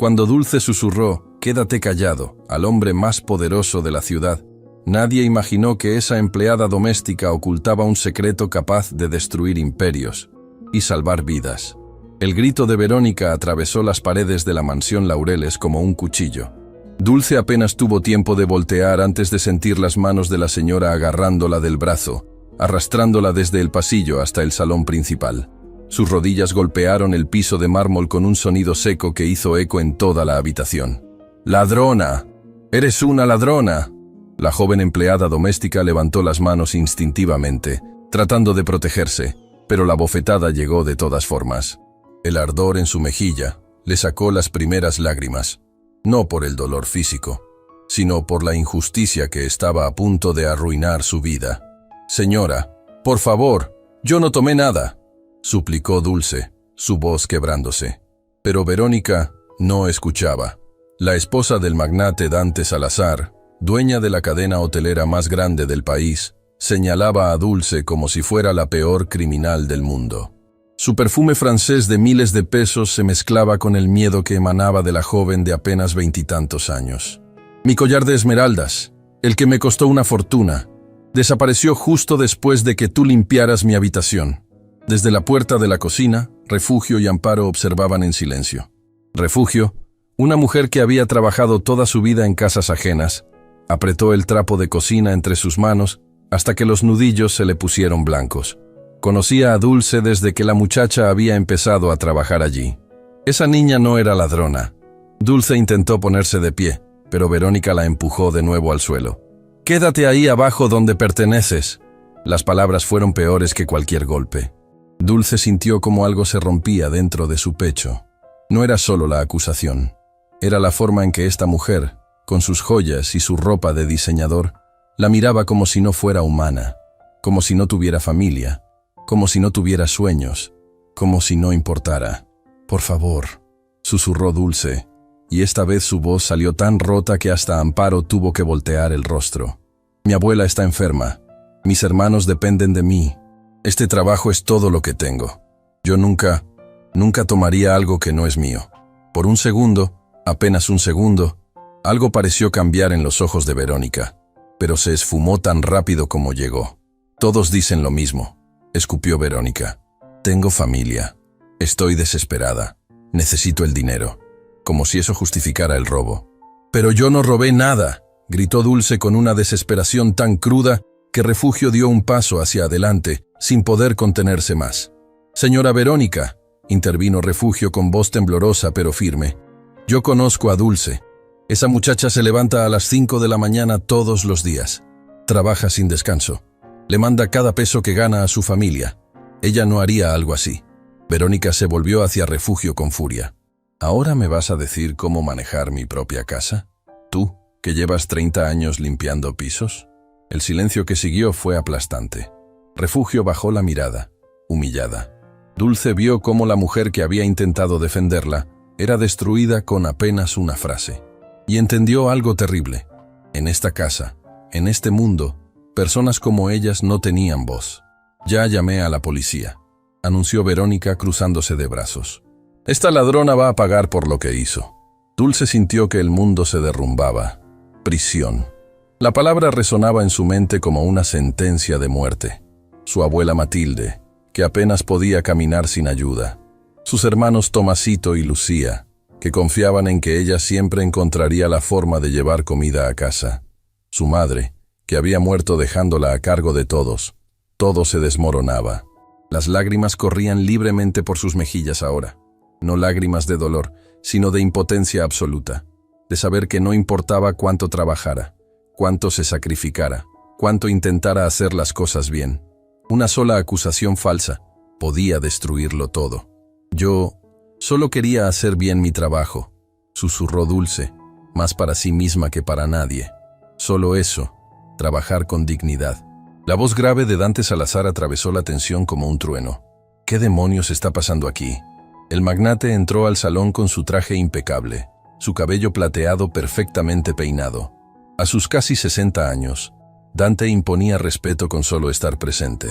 Cuando Dulce susurró, «Quédate callado», al hombre más poderoso de la ciudad, nadie imaginó que esa empleada doméstica ocultaba un secreto capaz de destruir imperios y salvar vidas. El grito de Verónica atravesó las paredes de la mansión Laureles como un cuchillo. Dulce apenas tuvo tiempo de voltear antes de sentir las manos de la señora agarrándola del brazo, arrastrándola desde el pasillo hasta el salón principal. Sus rodillas golpearon el piso de mármol con un sonido seco que hizo eco en toda la habitación. «¡Ladrona! ¡Eres una ladrona!». La joven empleada doméstica levantó las manos instintivamente, tratando de protegerse, pero la bofetada llegó de todas formas. El ardor en su mejilla le sacó las primeras lágrimas, no por el dolor físico, sino por la injusticia que estaba a punto de arruinar su vida. «Señora, por favor, yo no tomé nada», suplicó Dulce, su voz quebrándose. Pero Verónica no escuchaba. La esposa del magnate Dante Salazar, dueña de la cadena hotelera más grande del país, señalaba a Dulce como si fuera la peor criminal del mundo. Su perfume francés de miles de pesos se mezclaba con el miedo que emanaba de la joven de apenas 20 y tantos años. «Mi collar de esmeraldas, el que me costó una fortuna, desapareció justo después de que tú limpiaras mi habitación». Desde la puerta de la cocina, Refugio y Amparo observaban en silencio. Refugio, una mujer que había trabajado toda su vida en casas ajenas, apretó el trapo de cocina entre sus manos hasta que los nudillos se le pusieron blancos. Conocía a Dulce desde que la muchacha había empezado a trabajar allí. Esa niña no era ladrona. Dulce intentó ponerse de pie, pero Verónica la empujó de nuevo al suelo. «Quédate ahí abajo donde perteneces». Las palabras fueron peores que cualquier golpe. Dulce sintió como algo se rompía dentro de su pecho. No era solo la acusación. Era la forma en que esta mujer, con sus joyas y su ropa de diseñador, la miraba como si no fuera humana, como si no tuviera familia, como si no tuviera sueños, como si no importara. «Por favor», susurró Dulce, y esta vez su voz salió tan rota que hasta Amparo tuvo que voltear el rostro. «Mi abuela está enferma. Mis hermanos dependen de mí. Este trabajo es todo lo que tengo. Yo nunca tomaría algo que no es mío». Por un segundo, apenas un segundo, algo pareció cambiar en los ojos de Verónica, pero se esfumó tan rápido como llegó. «Todos dicen lo mismo», escupió Verónica. «Tengo familia. Estoy desesperada. Necesito el dinero». Como si eso justificara el robo. «Pero yo no robé nada», gritó Dulce con una desesperación tan cruda que Refugio dio un paso hacia adelante, sin poder contenerse más. «Señora Verónica», intervino Refugio con voz temblorosa pero firme, «yo conozco a Dulce. Esa muchacha se levanta a las 5 de la mañana todos los días. Trabaja sin descanso. Le manda cada peso que gana a su familia. Ella no haría algo así». Verónica se volvió hacia Refugio con furia. «¿Ahora me vas a decir cómo manejar mi propia casa? ¿Tú, que llevas 30 años limpiando pisos?». El silencio que siguió fue aplastante. Refugio bajó la mirada, humillada. Dulce vio cómo la mujer que había intentado defenderla era destruida con apenas una frase. Y entendió algo terrible. En esta casa, en este mundo, personas como ellas no tenían voz. «Ya llamé a la policía», anunció Verónica cruzándose de brazos. «Esta ladrona va a pagar por lo que hizo». Dulce sintió que el mundo se derrumbaba. Prisión. La palabra resonaba en su mente como una sentencia de muerte. Su abuela Matilde, que apenas podía caminar sin ayuda. Sus hermanos Tomasito y Lucía, que confiaban en que ella siempre encontraría la forma de llevar comida a casa. Su madre, que había muerto dejándola a cargo de todos. Todo se desmoronaba. Las lágrimas corrían libremente por sus mejillas ahora. No lágrimas de dolor, sino de impotencia absoluta. De saber que no importaba cuánto trabajara, cuánto se sacrificara, cuánto intentara hacer las cosas bien. Una sola acusación falsa podía destruirlo todo. «Yo solo quería hacer bien mi trabajo», susurró Dulce, más para sí misma que para nadie. Solo eso, trabajar con dignidad. La voz grave de Dante Salazar atravesó la tensión como un trueno. «¿Qué demonios está pasando aquí?». El magnate entró al salón con su traje impecable, su cabello plateado perfectamente peinado. A sus casi 60 años, Dante imponía respeto con solo estar presente.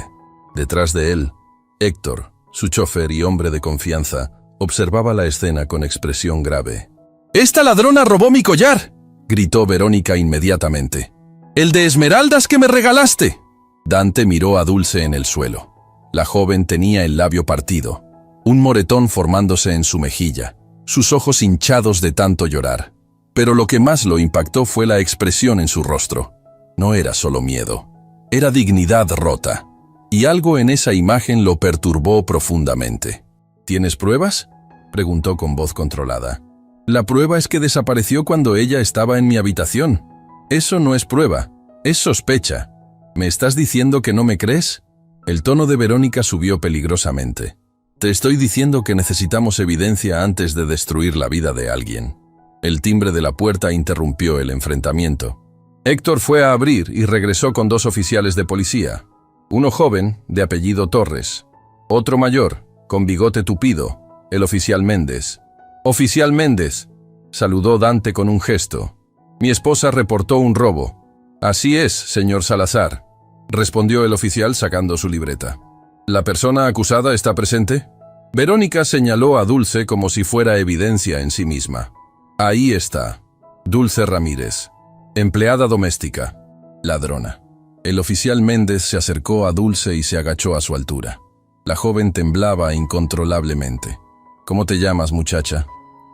Detrás de él, Héctor, su chofer y hombre de confianza, observaba la escena con expresión grave. ¡Esta ladrona robó mi collar!, gritó Verónica inmediatamente. ¡El de esmeraldas que me regalaste! Dante miró a Dulce en el suelo. La joven tenía el labio partido, un moretón formándose en su mejilla, sus ojos hinchados de tanto llorar. Pero lo que más lo impactó fue la expresión en su rostro. No era solo miedo, era dignidad rota. Y algo en esa imagen lo perturbó profundamente. ¿Tienes pruebas?, preguntó con voz controlada. La prueba es que desapareció cuando ella estaba en mi habitación. Eso no es prueba, es sospecha. ¿Me estás diciendo que no me crees? El tono de Verónica subió peligrosamente. Te estoy diciendo que necesitamos evidencia antes de destruir la vida de alguien. El timbre de la puerta interrumpió el enfrentamiento. Héctor fue a abrir y regresó con 2 oficiales de policía. Uno joven, de apellido Torres. Otro mayor, con bigote tupido, el oficial Méndez. «Oficial Méndez», saludó Dante con un gesto. «Mi esposa reportó un robo». «Así es, señor Salazar», respondió el oficial sacando su libreta. «¿La persona acusada está presente?» Verónica señaló a Dulce como si fuera evidencia en sí misma. «Ahí está. Dulce Ramírez, empleada doméstica, ladrona». El oficial Méndez se acercó a Dulce y se agachó a su altura. La joven temblaba incontrolablemente. «¿Cómo te llamas, muchacha?»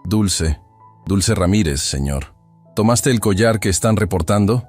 «Dulce. Dulce Ramírez, señor». «¿Tomaste el collar que están reportando?»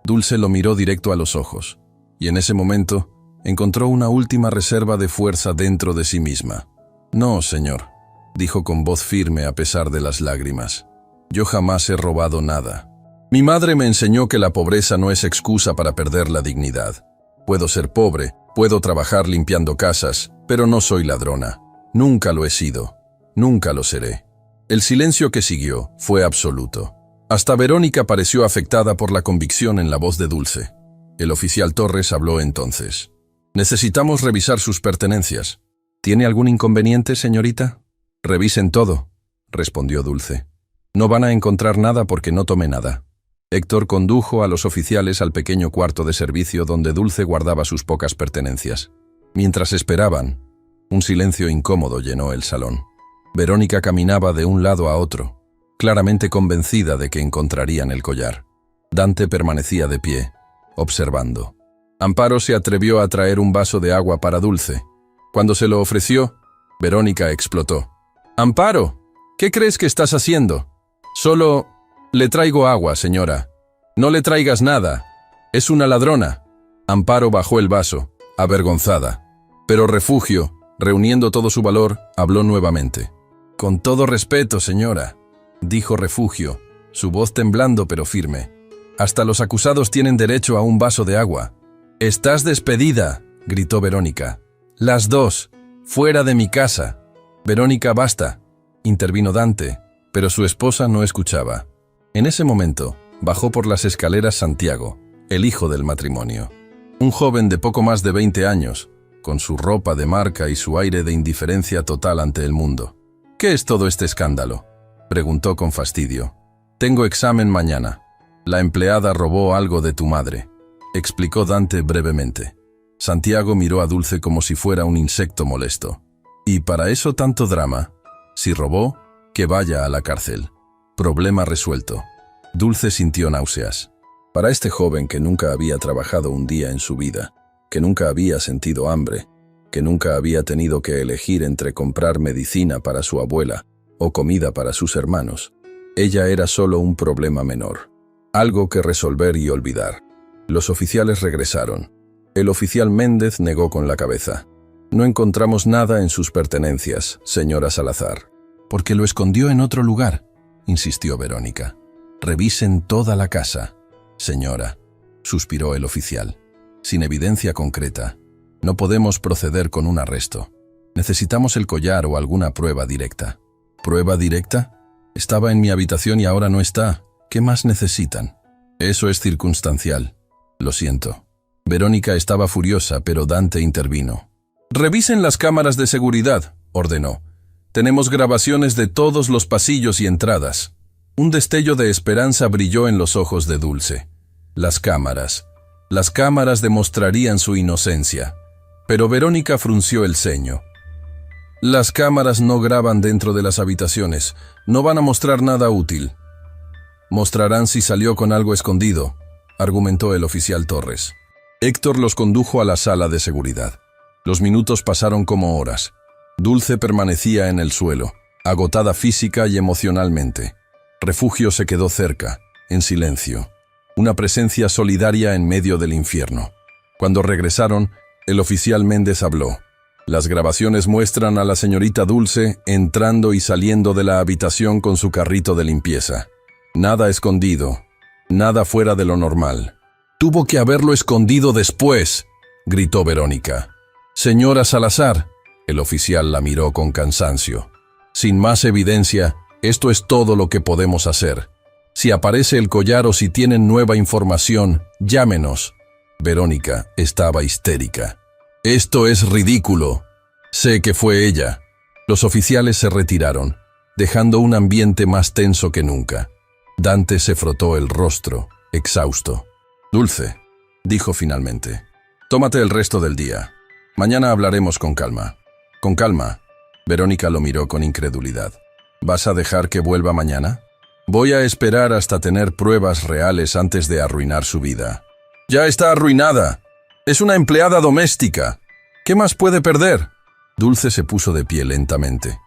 Dulce lo miró directo a los ojos, y en ese momento encontró una última reserva de fuerza dentro de sí misma. «No, señor», dijo con voz firme a pesar de las lágrimas. «Yo jamás he robado nada. Mi madre me enseñó que la pobreza no es excusa para perder la dignidad. Puedo ser pobre, puedo trabajar limpiando casas, pero no soy ladrona. Nunca lo he sido. Nunca lo seré». El silencio que siguió fue absoluto. Hasta Verónica pareció afectada por la convicción en la voz de Dulce. El oficial Torres habló entonces. «Necesitamos revisar sus pertenencias». «¿Tiene algún inconveniente, señorita?» «Revisen todo», respondió Dulce. «No van a encontrar nada porque no tomé nada». Héctor condujo a los oficiales al pequeño cuarto de servicio donde Dulce guardaba sus pocas pertenencias. Mientras esperaban, un silencio incómodo llenó el salón. Verónica caminaba de un lado a otro, claramente convencida de que encontrarían el collar. Dante permanecía de pie, observando. Amparo se atrevió a traer un vaso de agua para Dulce. Cuando se lo ofreció, Verónica explotó. «Amparo, ¿qué crees que estás haciendo?» «Solo le traigo agua, señora». «No le traigas nada. Es una ladrona». Amparo bajó el vaso, avergonzada. Pero Refugio, reuniendo todo su valor, habló nuevamente. «Con todo respeto, señora», dijo Refugio, su voz temblando pero firme. «Hasta los acusados tienen derecho a un vaso de agua». «Estás despedida», gritó Verónica. «Las dos, fuera de mi casa». «Verónica, basta», intervino Dante, pero su esposa no escuchaba. En ese momento, bajó por las escaleras Santiago, el hijo del matrimonio. Un joven de poco más de 20 años, con su ropa de marca y su aire de indiferencia total ante el mundo. «¿Qué es todo este escándalo?», preguntó con fastidio. «Tengo examen mañana. La empleada robó algo de tu madre», explicó Dante brevemente. Santiago miró a Dulce como si fuera un insecto molesto. «¿Y para eso tanto drama? Si robó, que vaya a la cárcel». Problema resuelto. Dulce sintió náuseas. Para este joven que nunca había trabajado un día en su vida, que nunca había sentido hambre, que nunca había tenido que elegir entre comprar medicina para su abuela o comida para sus hermanos, ella era solo un problema menor, algo que resolver y olvidar. Los oficiales regresaron. El oficial Méndez negó con la cabeza. «No encontramos nada en sus pertenencias, señora Salazar». «Porque lo escondió en otro lugar», insistió Verónica. «Revisen toda la casa». «Señora», suspiró el oficial, «sin evidencia concreta, no podemos proceder con un arresto. Necesitamos el collar o alguna prueba directa». «¿Prueba directa? Estaba en mi habitación y ahora no está. ¿Qué más necesitan?» «Eso es circunstancial. Lo siento». Verónica estaba furiosa, pero Dante intervino. «Revisen las cámaras de seguridad», ordenó. «Tenemos grabaciones de todos los pasillos y entradas». Un destello de esperanza brilló en los ojos de Dulce. Las cámaras demostrarían su inocencia. Pero Verónica frunció el ceño. Las cámaras no graban dentro de las habitaciones. No van a mostrar nada útil. Mostrarán si salió con algo escondido, argumentó el oficial Torres. Héctor los condujo a la sala de seguridad. Los minutos pasaron como horas. Dulce permanecía en el suelo, agotada física y emocionalmente. Refugio se quedó cerca, en silencio. Una presencia solidaria en medio del infierno. Cuando regresaron, el oficial Méndez habló. Las grabaciones muestran a la señorita Dulce entrando y saliendo de la habitación con su carrito de limpieza. Nada escondido, nada fuera de lo normal. «Tuvo que haberlo escondido después», gritó Verónica. «Señora Salazar», el oficial la miró con cansancio. «Sin más evidencia, esto es todo lo que podemos hacer. Si aparece el collar o si tienen nueva información, llámenos». Verónica estaba histérica. «Esto es ridículo. Sé que fue ella». Los oficiales se retiraron, dejando un ambiente más tenso que nunca. Dante se frotó el rostro, exhausto. «Dulce», dijo finalmente, «tómate el resto del día. Mañana hablaremos con calma». «¿Con calma?». Verónica lo miró con incredulidad. «¿Vas a dejar que vuelva mañana?». «Voy a esperar hasta tener pruebas reales antes de arruinar su vida». «Ya está arruinada. Es una empleada doméstica. ¿Qué más puede perder?». Dulce se puso de pie lentamente.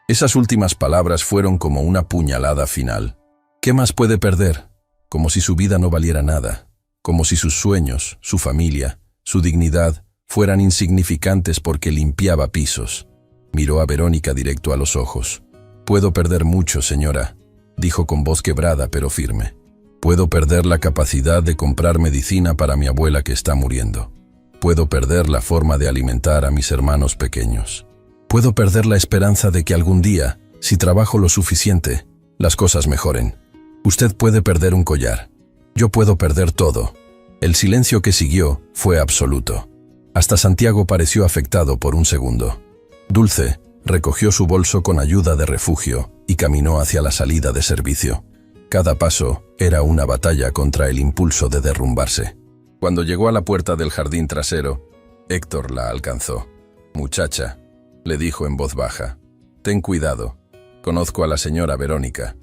Esas últimas palabras fueron como una puñalada final. ¿Qué más puede perder? Como si su vida no valiera nada. Como si sus sueños, su familia, su dignidad fueran insignificantes porque limpiaba pisos. Miró a Verónica directo a los ojos. «Puedo perder mucho, señora», dijo con voz quebrada pero firme. «Puedo perder la capacidad de comprar medicina para mi abuela que está muriendo. Puedo perder la forma de alimentar a mis hermanos pequeños. Puedo perder la esperanza de que algún día, si trabajo lo suficiente, las cosas mejoren. Usted puede perder un collar. Yo puedo perder todo». El silencio que siguió fue absoluto. Hasta Santiago pareció afectado por un segundo. Dulce recogió su bolso con ayuda de Refugio y caminó hacia la salida de servicio. Cada paso era una batalla contra el impulso de derrumbarse. Cuando llegó a la puerta del jardín trasero, Héctor la alcanzó. «Muchacha», le dijo en voz baja, «ten cuidado. Conozco a la señora Verónica.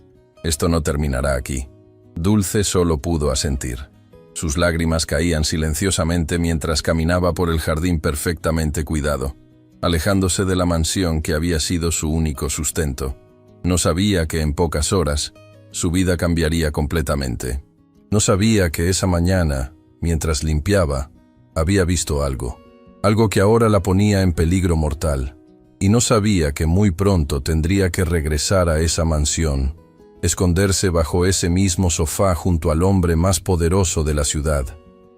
Esto no terminará aquí». Dulce solo pudo asentir. Sus lágrimas caían silenciosamente mientras caminaba por el jardín perfectamente cuidado, alejándose de la mansión que había sido su único sustento. No sabía que en pocas horas su vida cambiaría completamente. No sabía que esa mañana, mientras limpiaba, había visto algo que ahora la ponía en peligro mortal. Y no sabía que muy pronto tendría que regresar a esa mansión, esconderse bajo ese mismo sofá junto al hombre más poderoso de la ciudad,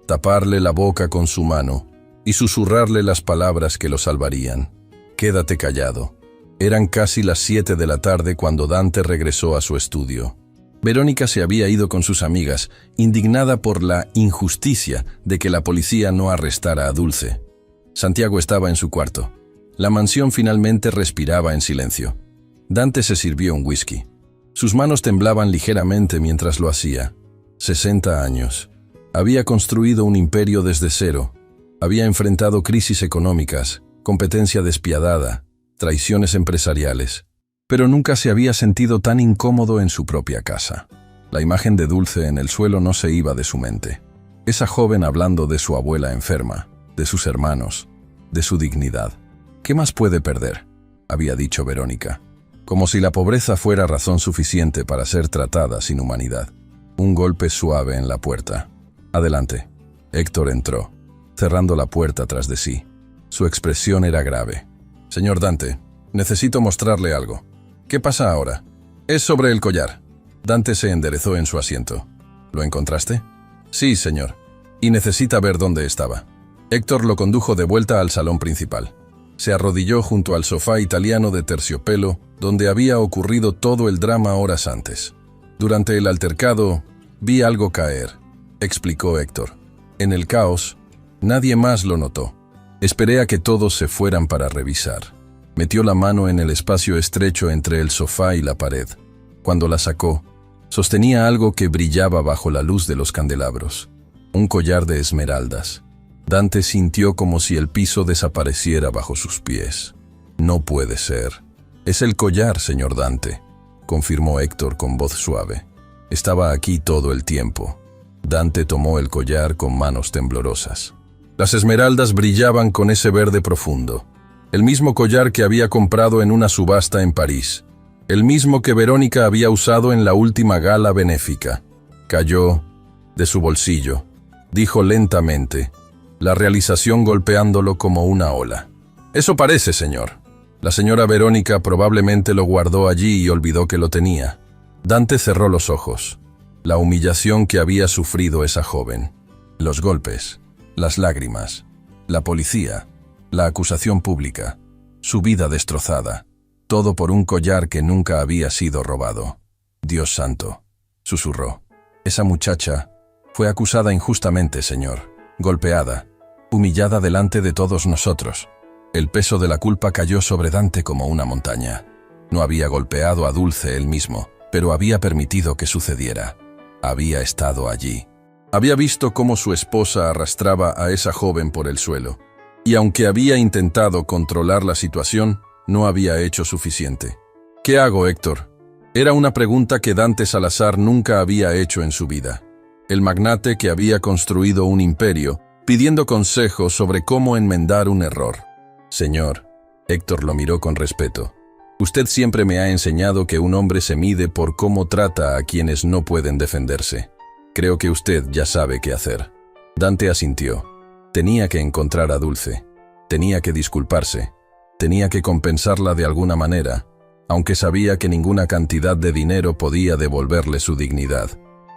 taparle la boca con su mano y susurrarle las palabras que lo salvarían. «Quédate callado». Eran casi las 7 de la tarde cuando Dante regresó a su estudio. Verónica se había ido con sus amigas, indignada por la injusticia de que la policía no arrestara a Dulce. Santiago estaba en su cuarto. La mansión finalmente respiraba en silencio. Dante se sirvió un whisky. Sus manos temblaban ligeramente mientras lo hacía. 60 años. Había construido un imperio desde cero. Había enfrentado crisis económicas, competencia despiadada, traiciones empresariales. Pero nunca se había sentido tan incómodo en su propia casa. La imagen de Dulce en el suelo no se iba de su mente. Esa joven hablando de su abuela enferma, de sus hermanos, de su dignidad. «¿Qué más puede perder?», había dicho Verónica. Como si la pobreza fuera razón suficiente para ser tratada sin humanidad. Un golpe suave en la puerta. «Adelante». Héctor entró, cerrando la puerta tras de sí. Su expresión era grave. «Señor Dante, necesito mostrarle algo». «¿Qué pasa ahora?». «Es sobre el collar». Dante se enderezó en su asiento. «¿Lo encontraste?». «Sí, señor. Y necesita ver dónde estaba». Héctor lo condujo de vuelta al salón principal. Se arrodilló junto al sofá italiano de terciopelo, donde había ocurrido todo el drama horas antes. «Durante el altercado, vi algo caer», explicó Héctor. «En el caos, nadie más lo notó. Esperé a que todos se fueran para revisar». Metió la mano en el espacio estrecho entre el sofá y la pared. Cuando la sacó, sostenía algo que brillaba bajo la luz de los candelabros. Un collar de esmeraldas. Dante sintió como si el piso desapareciera bajo sus pies. No puede ser. Es el collar, señor Dante, confirmó Héctor con voz suave. Estaba aquí todo el tiempo. Dante tomó el collar con manos temblorosas. Las esmeraldas brillaban con ese verde profundo. El mismo collar que había comprado en una subasta en París. El mismo que Verónica había usado en la última gala benéfica. Cayó de su bolsillo. Dijo lentamente, la realización golpeándolo como una ola. Eso parece, señor. La señora Verónica probablemente lo guardó allí y olvidó que lo tenía. Dante cerró los ojos. La humillación que había sufrido esa joven. Los golpes, las lágrimas, la policía, la acusación pública, su vida destrozada. Todo por un collar que nunca había sido robado. Dios santo, susurró. Esa muchacha fue acusada injustamente, señor. Golpeada, humillada delante de todos nosotros. El peso de la culpa cayó sobre Dante como una montaña. No había golpeado a Dulce él mismo, pero había permitido que sucediera. Había estado allí. Había visto cómo su esposa arrastraba a esa joven por el suelo. Y aunque había intentado controlar la situación, no había hecho suficiente. ¿Qué hago, Héctor? Era una pregunta que Dante Salazar nunca había hecho en su vida. El magnate que había construido un imperio, pidiendo consejos sobre cómo enmendar un error. Señor, Héctor lo miró con respeto. Usted siempre me ha enseñado que un hombre se mide por cómo trata a quienes no pueden defenderse. Creo que usted ya sabe qué hacer. Dante asintió. Tenía que encontrar a Dulce. Tenía que disculparse. Tenía que compensarla de alguna manera, aunque sabía que ninguna cantidad de dinero podía devolverle su dignidad.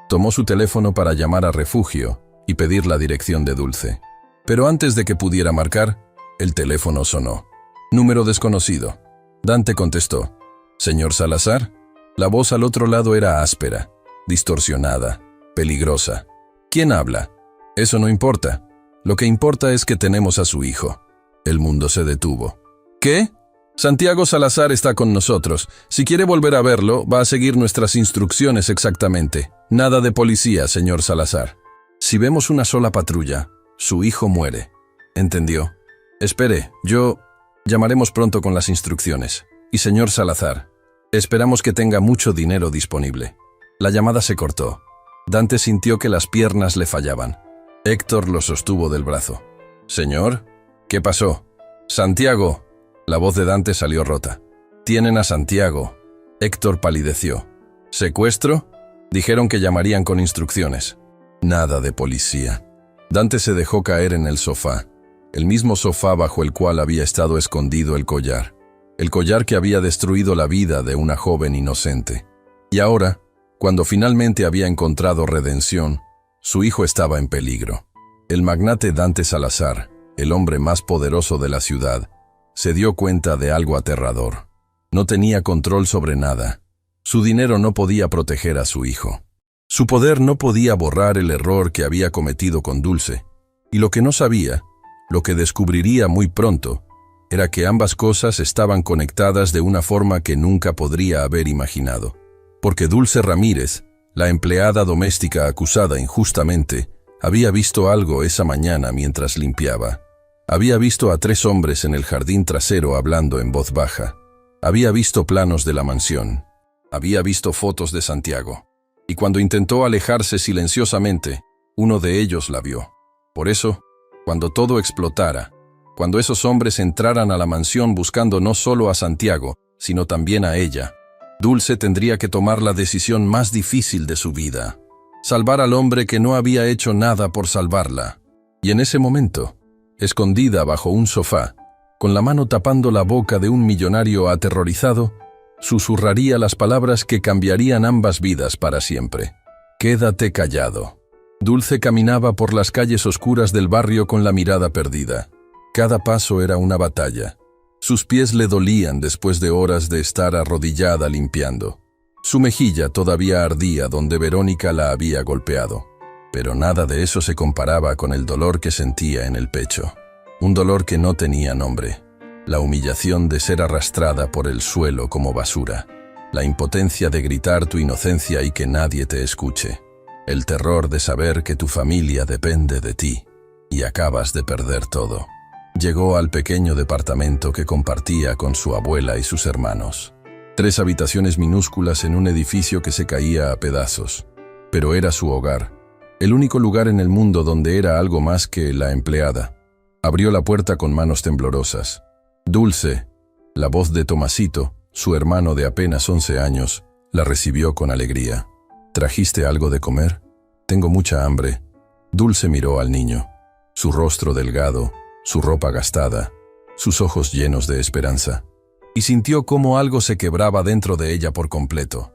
Tomó su teléfono para llamar a Refugio y pedir la dirección de Dulce. Pero antes de que pudiera marcar, el teléfono sonó. Número desconocido. Dante contestó. ¿Señor Salazar? La voz al otro lado era áspera, distorsionada, peligrosa. ¿Quién habla? Eso no importa. Lo que importa es que tenemos a su hijo. El mundo se detuvo. ¿Qué? Santiago Salazar está con nosotros. Si quiere volver a verlo, va a seguir nuestras instrucciones exactamente. Nada de policía, señor Salazar. Si vemos una sola patrulla, su hijo muere. ¿Entendió? Espere, llamaremos pronto con las instrucciones. Y señor Salazar, esperamos que tenga mucho dinero disponible. La llamada se cortó. Dante sintió que las piernas le fallaban. Héctor lo sostuvo del brazo. ¿Señor? ¿Qué pasó? Santiago. La voz de Dante salió rota. Tienen a Santiago. Héctor palideció. ¿Secuestro? Dijeron que llamarían con instrucciones. Nada de policía. Dante se dejó caer en el sofá. El mismo sofá bajo el cual había estado escondido el collar. El collar que había destruido la vida de una joven inocente. Y ahora, cuando finalmente había encontrado redención, su hijo estaba en peligro. El magnate Dante Salazar, el hombre más poderoso de la ciudad, se dio cuenta de algo aterrador. No tenía control sobre nada. Su dinero no podía proteger a su hijo. Su poder no podía borrar el error que había cometido con Dulce. Y lo que no sabía, lo que descubriría muy pronto, era que ambas cosas estaban conectadas de una forma que nunca podría haber imaginado. Porque Dulce Ramírez, la empleada doméstica acusada injustamente, había visto algo esa mañana mientras limpiaba. Había visto a 3 hombres en el jardín trasero hablando en voz baja. Había visto planos de la mansión. Había visto fotos de Santiago. Y cuando intentó alejarse silenciosamente, uno de ellos la vio. Por eso, cuando todo explotara, cuando esos hombres entraran a la mansión buscando no solo a Santiago, sino también a ella, Dulce tendría que tomar la decisión más difícil de su vida. Salvar al hombre que no había hecho nada por salvarla. Y en ese momento, escondida bajo un sofá, con la mano tapando la boca de un millonario aterrorizado, susurraría las palabras que cambiarían ambas vidas para siempre. Quédate callado. Dulce caminaba por las calles oscuras del barrio con la mirada perdida. Cada paso era una batalla. Sus pies le dolían después de horas de estar arrodillada limpiando. Su mejilla todavía ardía donde Verónica la había golpeado. Pero nada de eso se comparaba con el dolor que sentía en el pecho. Un dolor que no tenía nombre. La humillación de ser arrastrada por el suelo como basura. La impotencia de gritar tu inocencia y que nadie te escuche. El terror de saber que tu familia depende de ti y acabas de perder todo. Llegó al pequeño departamento que compartía con su abuela y sus hermanos. 3 habitaciones minúsculas en un edificio que se caía a pedazos. Pero era su hogar, el único lugar en el mundo donde era algo más que la empleada. Abrió la puerta con manos temblorosas. Dulce, la voz de Tomasito, su hermano de apenas 11 años, la recibió con alegría. ¿Trajiste algo de comer? Tengo mucha hambre. Dulce miró al niño. Su rostro delgado, su ropa gastada, sus ojos llenos de esperanza. Y sintió cómo algo se quebraba dentro de ella por completo.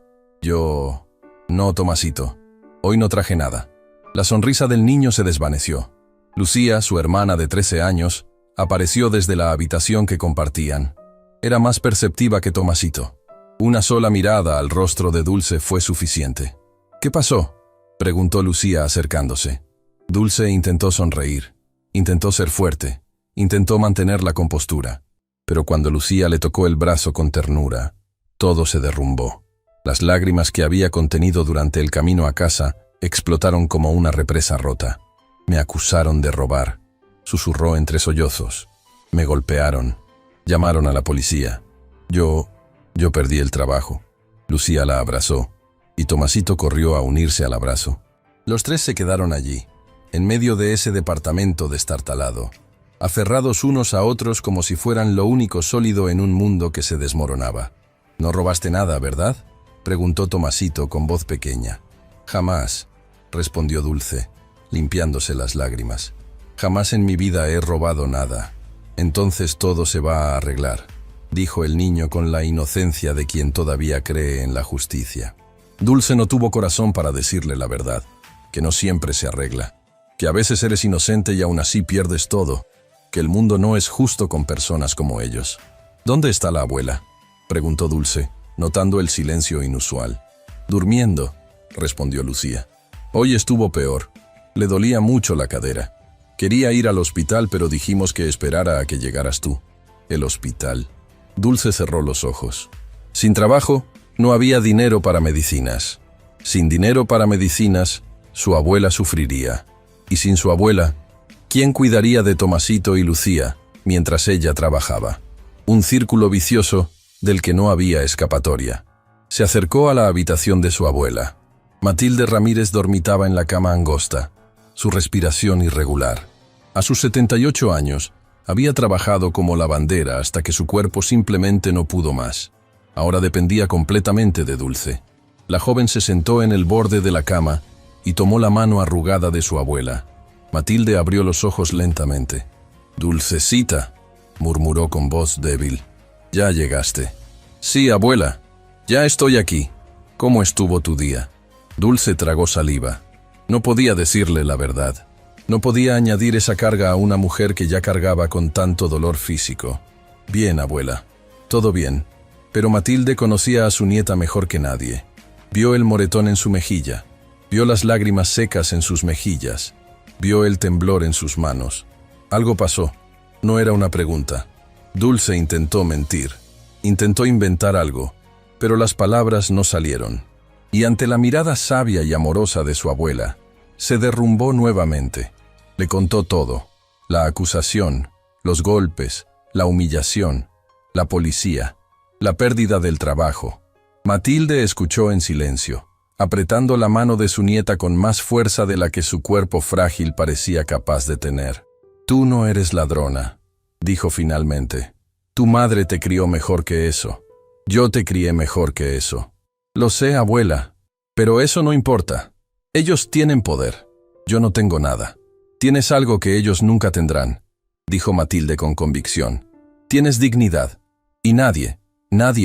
No, Tomasito. Hoy no traje nada. La sonrisa del niño se desvaneció. Lucía, su hermana de 13 años, apareció desde la habitación que compartían. Era más perceptiva que Tomasito. Una sola mirada al rostro de Dulce fue suficiente. ¿Qué pasó?, preguntó Lucía acercándose. Dulce intentó sonreír, intentó ser fuerte, intentó mantener la compostura. Pero cuando Lucía le tocó el brazo con ternura, todo se derrumbó. Las lágrimas que había contenido durante el camino a casa explotaron como una represa rota. Me acusaron de robar, susurró entre sollozos. Me golpearon, llamaron a la policía. Yo perdí el trabajo. Lucía la abrazó, y Tomasito corrió a unirse al abrazo. Los 3 se quedaron allí, en medio de ese departamento destartalado, aferrados unos a otros como si fueran lo único sólido en un mundo que se desmoronaba. «No robaste nada, ¿verdad?», preguntó Tomasito con voz pequeña. «Jamás», respondió Dulce, limpiándose las lágrimas. «Jamás en mi vida he robado nada. Entonces todo se va a arreglar», dijo el niño con la inocencia de quien todavía cree en la justicia. Dulce no tuvo corazón para decirle la verdad, que no siempre se arregla, que a veces eres inocente y aún así pierdes todo, que el mundo no es justo con personas como ellos. «¿Dónde está la abuela?», preguntó Dulce, notando el silencio inusual. «Durmiendo», respondió Lucía. «Hoy estuvo peor. Le dolía mucho la cadera. Quería ir al hospital, pero dijimos que esperara a que llegaras tú». «El hospital». Dulce cerró los ojos. Sin trabajo, no había dinero para medicinas. Sin dinero para medicinas, su abuela sufriría. Y sin su abuela, ¿quién cuidaría de Tomasito y Lucía mientras ella trabajaba? Un círculo vicioso del que no había escapatoria. Se acercó a la habitación de su abuela. Matilde Ramírez dormitaba en la cama angosta, su respiración irregular. A sus 78 años, había trabajado como lavandera hasta que su cuerpo simplemente no pudo más. Ahora dependía completamente de Dulce. La joven se sentó en el borde de la cama y tomó la mano arrugada de su abuela. Matilde abrió los ojos lentamente. «Dulcecita», murmuró con voz débil. «Ya llegaste». «Sí, abuela, ya estoy aquí. ¿Cómo estuvo tu día?». Dulce tragó saliva. No podía decirle la verdad. No podía añadir esa carga a una mujer que ya cargaba con tanto dolor físico. «Bien, abuela, todo bien». Pero Matilde conocía a su nieta mejor que nadie. Vio el moretón en su mejilla, vio las lágrimas secas en sus mejillas, vio el temblor en sus manos. Algo pasó. No era una pregunta. Dulce intentó mentir, intentó inventar algo, pero las palabras no salieron. Y ante la mirada sabia y amorosa de su abuela, se derrumbó nuevamente. Le contó todo: la acusación, los golpes, la humillación, la policía, la pérdida del trabajo. Matilde escuchó en silencio, apretando la mano de su nieta con más fuerza de la que su cuerpo frágil parecía capaz de tener. «Tú no eres ladrona», dijo finalmente. «Tu madre te crió mejor que eso. Yo te crié mejor que eso». «Lo sé, abuela, pero eso no importa. Ellos tienen poder. Yo no tengo nada. Tienes algo que ellos nunca tendrán», dijo Matilde con convicción. «Tienes dignidad. Y nadie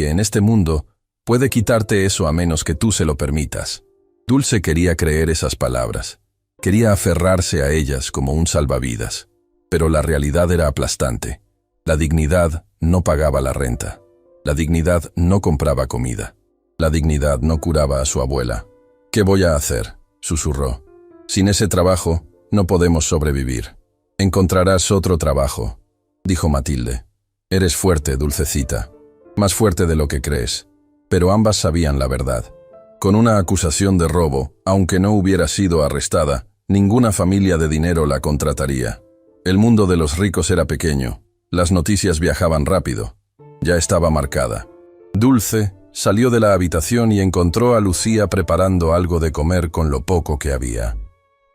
en este mundo puede quitarte eso a menos que tú se lo permitas». Dulce quería creer esas palabras. Quería aferrarse a ellas como un salvavidas. Pero la realidad era aplastante. La dignidad no pagaba la renta. La dignidad no compraba comida. La dignidad no curaba a su abuela. «¿Qué voy a hacer?», susurró. «Sin ese trabajo no podemos sobrevivir». «Encontrarás otro trabajo», dijo Matilde. «Eres fuerte, Dulcecita. Más fuerte de lo que crees». Pero ambas sabían la verdad. Con una acusación de robo, aunque no hubiera sido arrestada, ninguna familia de dinero la contrataría. El mundo de los ricos era pequeño. Las noticias viajaban rápido. Ya estaba marcada. Dulce salió de la habitación y encontró a Lucía preparando algo de comer con lo poco que había.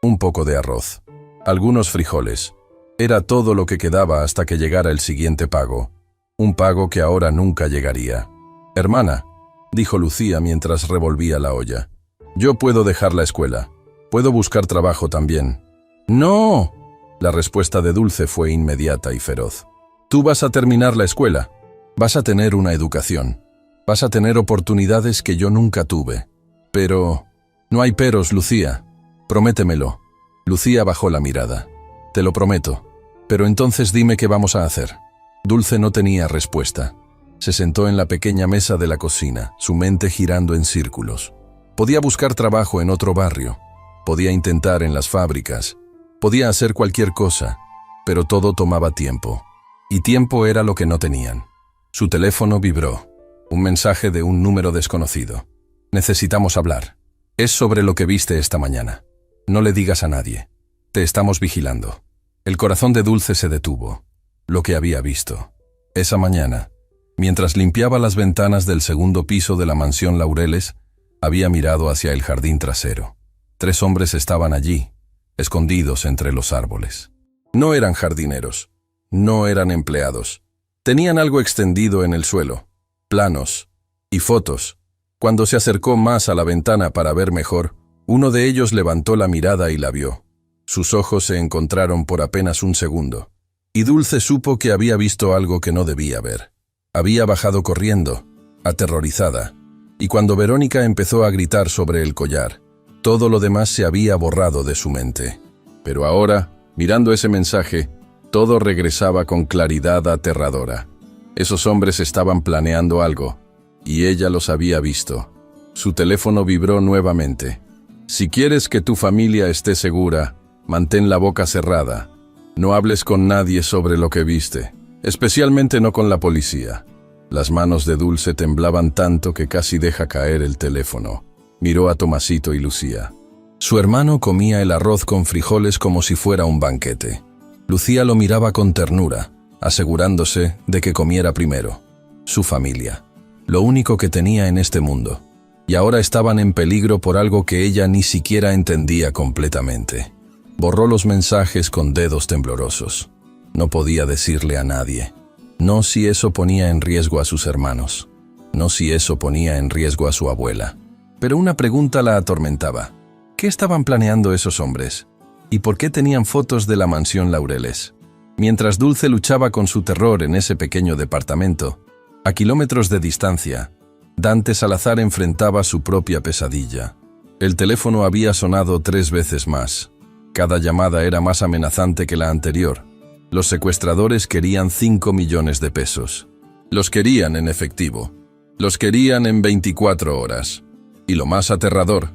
Un poco de arroz, algunos frijoles. Era todo lo que quedaba hasta que llegara el siguiente pago. Un pago que ahora nunca llegaría. «Hermana», dijo Lucía mientras revolvía la olla, «yo puedo dejar la escuela. Puedo buscar trabajo también». «¡No!». La respuesta de Dulce fue inmediata y feroz. «Tú vas a terminar la escuela. Vas a tener una educación. Vas a tener oportunidades que yo nunca tuve. Pero no hay peros, Lucía. Prométemelo». Lucía bajó la mirada. «Te lo prometo. Pero entonces dime qué vamos a hacer». Dulce no tenía respuesta. Se sentó en la pequeña mesa de la cocina, su mente girando en círculos. Podía buscar trabajo en otro barrio. Podía intentar en las fábricas. Podía hacer cualquier cosa. Pero todo tomaba tiempo. Y tiempo era lo que no tenían. Su teléfono vibró. Un mensaje de un número desconocido. «Necesitamos hablar. Es sobre lo que viste esta mañana. No le digas a nadie. Te estamos vigilando». El corazón de Dulce se detuvo. Lo que había visto. Esa mañana, mientras limpiaba las ventanas del segundo piso de la mansión Laureles, había mirado hacia el jardín trasero. 3 hombres estaban allí, escondidos entre los árboles. No eran jardineros. No eran empleados. Tenían algo extendido en el suelo. Planos y fotos. Cuando se acercó más a la ventana para ver mejor, uno de ellos levantó la mirada y la vio. Sus ojos se encontraron por apenas un segundo, y Dulce supo que había visto algo que no debía ver. Había bajado corriendo, aterrorizada, y cuando Verónica empezó a gritar sobre el collar, todo lo demás se había borrado de su mente. Pero ahora, mirando ese mensaje, todo regresaba con claridad aterradora. Esos hombres estaban planeando algo, y ella los había visto. Su teléfono vibró nuevamente. «Si quieres que tu familia esté segura, mantén la boca cerrada. No hables con nadie sobre lo que viste, especialmente no con la policía». Las manos de Dulce temblaban tanto que casi deja caer el teléfono. Miró a Tomasito y Lucía. Su hermano comía el arroz con frijoles como si fuera un banquete. Lucía lo miraba con ternura, asegurándose de que comiera primero. Su familia. Lo único que tenía en este mundo. Y ahora estaban en peligro por algo que ella ni siquiera entendía completamente. Borró los mensajes con dedos temblorosos. No podía decirle a nadie. No si eso ponía en riesgo a sus hermanos. No si eso ponía en riesgo a su abuela. Pero una pregunta la atormentaba. ¿Qué estaban planeando esos hombres? ¿Y por qué tenían fotos de la mansión Laureles? Mientras Dulce luchaba con su terror en ese pequeño departamento, a kilómetros de distancia, Dante Salazar enfrentaba su propia pesadilla. El teléfono había sonado 3 veces más. Cada llamada era más amenazante que la anterior. Los secuestradores querían 5 millones de pesos. Los querían en efectivo. Los querían en 24 horas. Y lo más aterrador,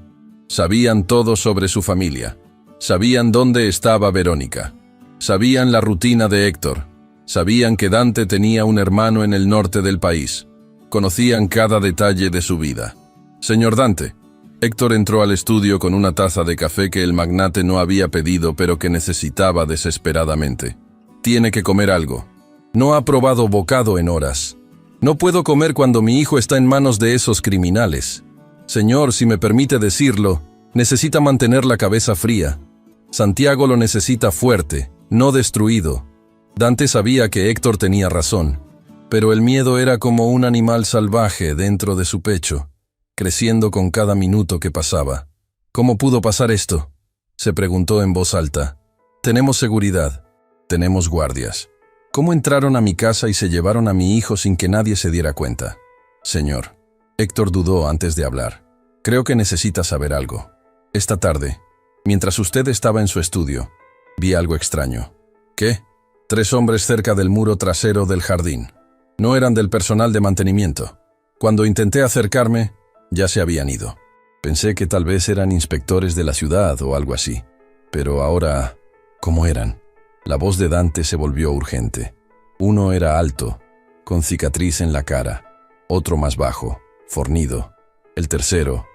sabían todo sobre su familia. Sabían dónde estaba Verónica. Sabían la rutina de Héctor. Sabían que Dante tenía un hermano en el norte del país. Conocían cada detalle de su vida. «Señor Dante». Héctor entró al estudio con una taza de café que el magnate no había pedido pero que necesitaba desesperadamente. «Tiene que comer algo. No ha probado bocado en horas. No puedo comer cuando mi hijo está en manos de esos criminales. Señor, si me permite decirlo, necesita mantener la cabeza fría. Santiago lo necesita fuerte, no destruido». Dante sabía que Héctor tenía razón, pero el miedo era como un animal salvaje dentro de su pecho, creciendo con cada minuto que pasaba. «¿Cómo pudo pasar esto?», se preguntó en voz alta. «Tenemos seguridad, tenemos guardias. ¿Cómo entraron a mi casa y se llevaron a mi hijo sin que nadie se diera cuenta?». «Señor». Héctor dudó antes de hablar. «Creo que necesita saber algo. Esta tarde, mientras usted estaba en su estudio, vi algo extraño». «¿Qué?». 3 hombres cerca del muro trasero del jardín. No eran del personal de mantenimiento. Cuando intenté acercarme, ya se habían ido. Pensé que tal vez eran inspectores de la ciudad o algo así. Pero ahora, ¿cómo eran?». La voz de Dante se volvió urgente. Uno era alto, con cicatriz en la cara. Otro más bajo, fornido. El tercero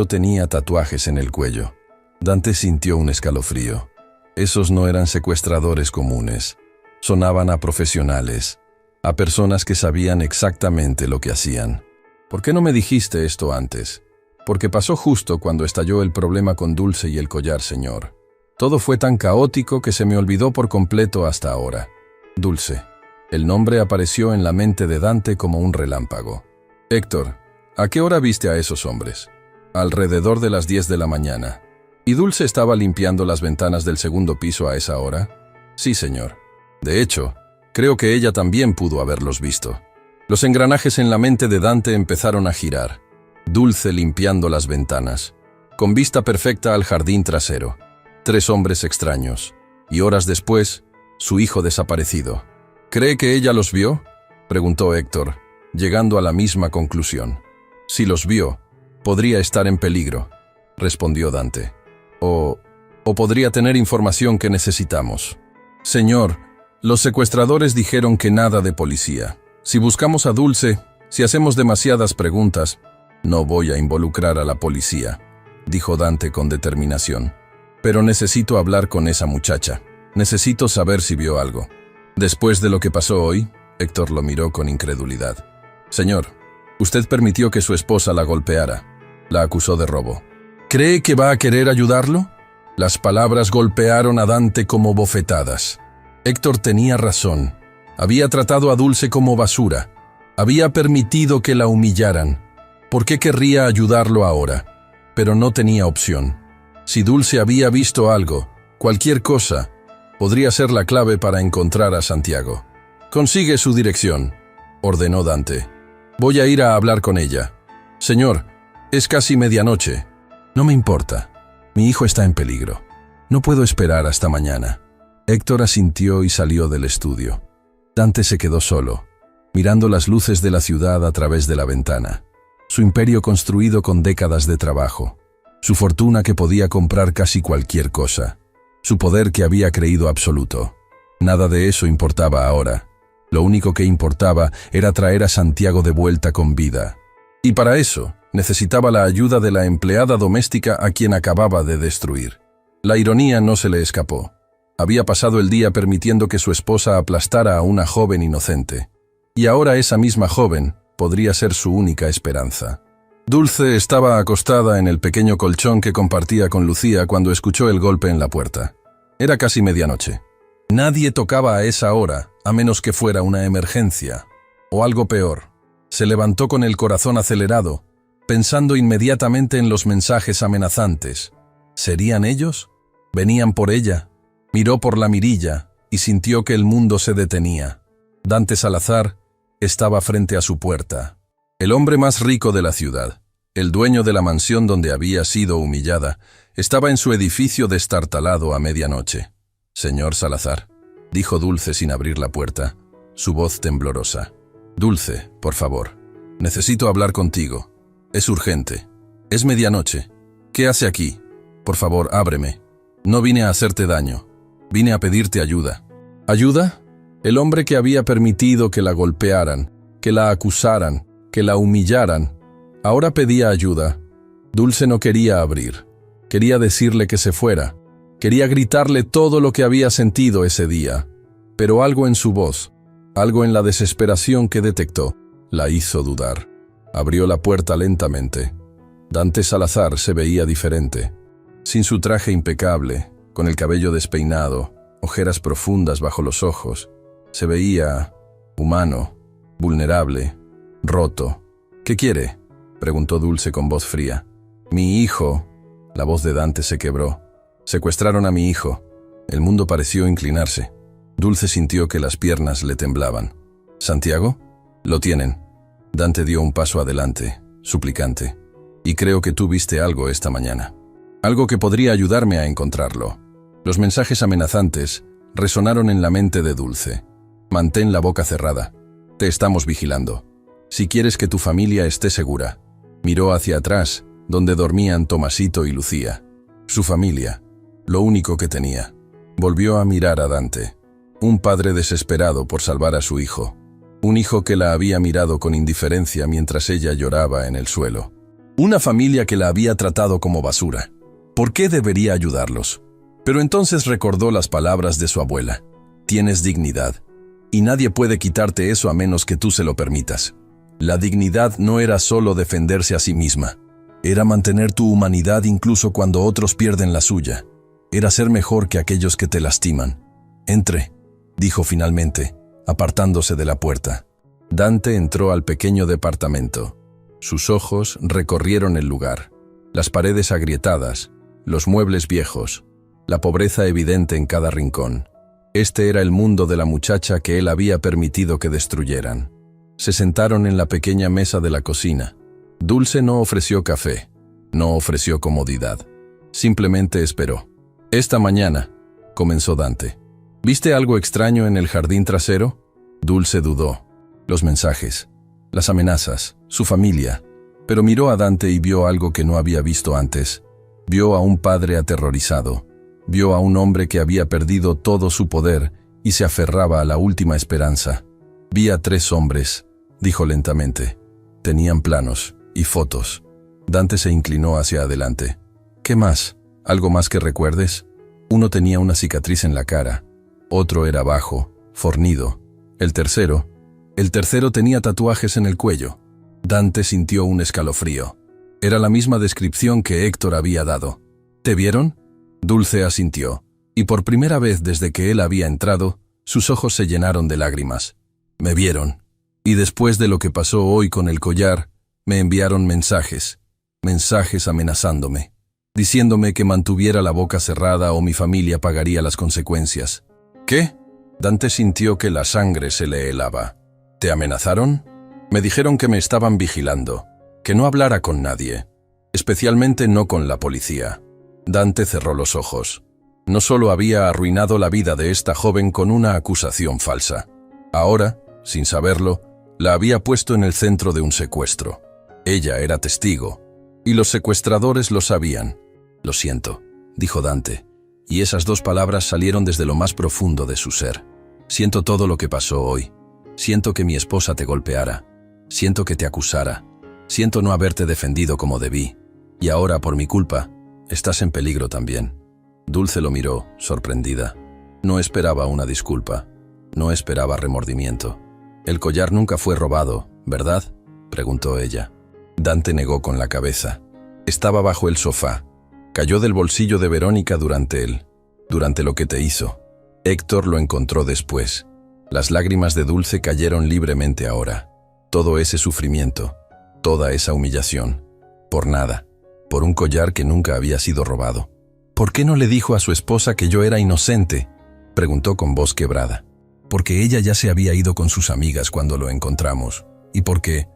tenía tatuajes en el cuello. Dante sintió un escalofrío. Esos no eran secuestradores comunes. Sonaban a profesionales, a personas que sabían exactamente lo que hacían. ¿Por qué no me dijiste esto antes? Porque pasó justo cuando estalló el problema con Dulce y el collar, señor. Todo fue tan caótico que se me olvidó por completo hasta ahora. Dulce. El nombre apareció en la mente de Dante como un relámpago. Héctor, ¿a qué hora viste a esos hombres? Alrededor de las 10 de la mañana. ¿Y Dulce estaba limpiando las ventanas del segundo piso a esa hora? Sí, señor. De hecho, creo que ella también pudo haberlos visto. Los engranajes en la mente de Dante empezaron a girar. Dulce limpiando las ventanas, con vista perfecta al jardín trasero. 3 hombres extraños. Y horas después, su hijo desaparecido. ¿Cree que ella los vio?, preguntó Héctor, llegando a la misma conclusión. Si los vio, podría estar en peligro, respondió Dante. O podría tener información que necesitamos. Señor, los secuestradores dijeron que nada de policía. Si buscamos a Dulce, si hacemos demasiadas preguntas, no voy a involucrar a la policía, dijo Dante con determinación. Pero necesito hablar con esa muchacha. Necesito saber si vio algo. Después de lo que pasó hoy, Héctor lo miró con incredulidad. Señor, usted permitió que su esposa la golpeara. La acusó de robo. ¿Cree que va a querer ayudarlo? Las palabras golpearon a Dante como bofetadas. Héctor tenía razón. Había tratado a Dulce como basura. Había permitido que la humillaran. ¿Por qué querría ayudarlo ahora? Pero no tenía opción. Si Dulce había visto algo, cualquier cosa, podría ser la clave para encontrar a Santiago. Consigue su dirección, ordenó Dante. Voy a ir a hablar con ella. Señor, es casi medianoche. No me importa. Mi hijo está en peligro. No puedo esperar hasta mañana. Héctor asintió y salió del estudio. Dante se quedó solo, mirando las luces de la ciudad a través de la ventana. Su imperio construido con décadas de trabajo. Su fortuna que podía comprar casi cualquier cosa. Su poder que había creído absoluto. Nada de eso importaba ahora. Lo único que importaba era traer a Santiago de vuelta con vida. Y para eso, necesitaba la ayuda de la empleada doméstica a quien acababa de destruir. La ironía no se le escapó. Había pasado el día permitiendo que su esposa aplastara a una joven inocente. Y ahora esa misma joven podría ser su única esperanza. Dulce estaba acostada en el pequeño colchón que compartía con Lucía cuando escuchó el golpe en la puerta. Era casi medianoche. Nadie tocaba a esa hora, a menos que fuera una emergencia. O algo peor. Se levantó con el corazón acelerado, pensando inmediatamente en los mensajes amenazantes. ¿Serían ellos? ¿Venían por ella? Miró por la mirilla y sintió que el mundo se detenía. Dante Salazar estaba frente a su puerta. El hombre más rico de la ciudad, el dueño de la mansión donde había sido humillada, estaba en su edificio destartalado a medianoche. Señor Salazar, dijo Dulce sin abrir la puerta, su voz temblorosa. Dulce, por favor, necesito hablar contigo. Es urgente. Es medianoche. ¿Qué hace aquí? Por favor, ábreme. No vine a hacerte daño. Vine a pedirte ayuda. ¿Ayuda? El hombre que había permitido que la golpearan, que la acusaran, que la humillaran, ahora pedía ayuda. Dulce no quería abrir. Quería decirle que se fuera. Quería gritarle todo lo que había sentido ese día. Pero algo en su voz, algo en la desesperación que detectó, la hizo dudar. Abrió la puerta lentamente. Dante Salazar se veía diferente. Sin su traje impecable, con el cabello despeinado, ojeras profundas bajo los ojos, se veía humano, vulnerable, roto. ¿Qué quiere?, preguntó Dulce con voz fría. Mi hijo. La voz de Dante se quebró. Secuestraron a mi hijo. El mundo pareció inclinarse. Dulce sintió que las piernas le temblaban. ¿Santiago? Lo tienen. Dante dio un paso adelante, suplicante. Y creo que tú viste algo esta mañana. Algo que podría ayudarme a encontrarlo. Los mensajes amenazantes resonaron en la mente de Dulce. Mantén la boca cerrada. Te estamos vigilando. Si quieres que tu familia esté segura. Miró hacia atrás, donde dormían Tomasito y Lucía. Su familia, lo único que tenía. Volvió a mirar a Dante. Un padre desesperado por salvar a su hijo. Un hijo que la había mirado con indiferencia mientras ella lloraba en el suelo. Una familia que la había tratado como basura. ¿Por qué debería ayudarlos? Pero entonces recordó las palabras de su abuela. Tienes dignidad, y nadie puede quitarte eso a menos que tú se lo permitas. La dignidad no era solo defenderse a sí misma. Era mantener tu humanidad incluso cuando otros pierden la suya. Era ser mejor que aquellos que te lastiman. Entre, dijo finalmente, apartándose de la puerta. Dante entró al pequeño departamento. Sus ojos recorrieron el lugar. Las paredes agrietadas, los muebles viejos, la pobreza evidente en cada rincón. Este era el mundo de la muchacha que él había permitido que destruyeran. Se sentaron en la pequeña mesa de la cocina. Dulce no ofreció café, no ofreció comodidad. Simplemente esperó. Esta mañana, comenzó Dante. ¿Viste algo extraño en el jardín trasero? Dulce dudó. Los mensajes, las amenazas, su familia. Pero miró a Dante y vio algo que no había visto antes. Vio a un padre aterrorizado. Vio a un hombre que había perdido todo su poder y se aferraba a la última esperanza. Vi a 3 hombres, dijo lentamente. Tenían planos y fotos. Dante se inclinó hacia adelante. ¿Qué más? ¿Algo más que recuerdes? Uno tenía una cicatriz en la cara. Otro era bajo, fornido. El tercero tenía tatuajes en el cuello. Dante sintió un escalofrío. Era la misma descripción que Héctor había dado. ¿Te vieron? Dulce asintió, y por primera vez desde que él había entrado, sus ojos se llenaron de lágrimas. Me vieron. Y después de lo que pasó hoy con el collar, me enviaron mensajes amenazándome, diciéndome que mantuviera la boca cerrada o mi familia pagaría las consecuencias. ¿Qué? Dante sintió que la sangre se le helaba. ¿Te amenazaron? Me dijeron que me estaban vigilando, que no hablara con nadie, especialmente no con la policía. Dante cerró los ojos. No solo había arruinado la vida de esta joven con una acusación falsa. Ahora, sin saberlo, la había puesto en el centro de un secuestro. Ella era testigo, y los secuestradores lo sabían. Lo siento, dijo Dante, y esas 2 palabras salieron desde lo más profundo de su ser. Siento todo lo que pasó hoy. Siento que mi esposa te golpeara. Siento que te acusara. Siento no haberte defendido como debí. Y ahora, por mi culpa, estás en peligro también. Dulce lo miró, sorprendida. No esperaba una disculpa. No esperaba remordimiento. El collar nunca fue robado, ¿verdad?, preguntó ella. Dante negó con la cabeza. Estaba bajo el sofá. Cayó del bolsillo de Verónica durante lo que te hizo. Héctor lo encontró después. Las lágrimas de Dulce cayeron libremente ahora. Todo ese sufrimiento, toda esa humillación. Por nada. Por un collar que nunca había sido robado. ¿Por qué no le dijo a su esposa que yo era inocente?, preguntó con voz quebrada. Porque ella ya se había ido con sus amigas cuando lo encontramos. Y porque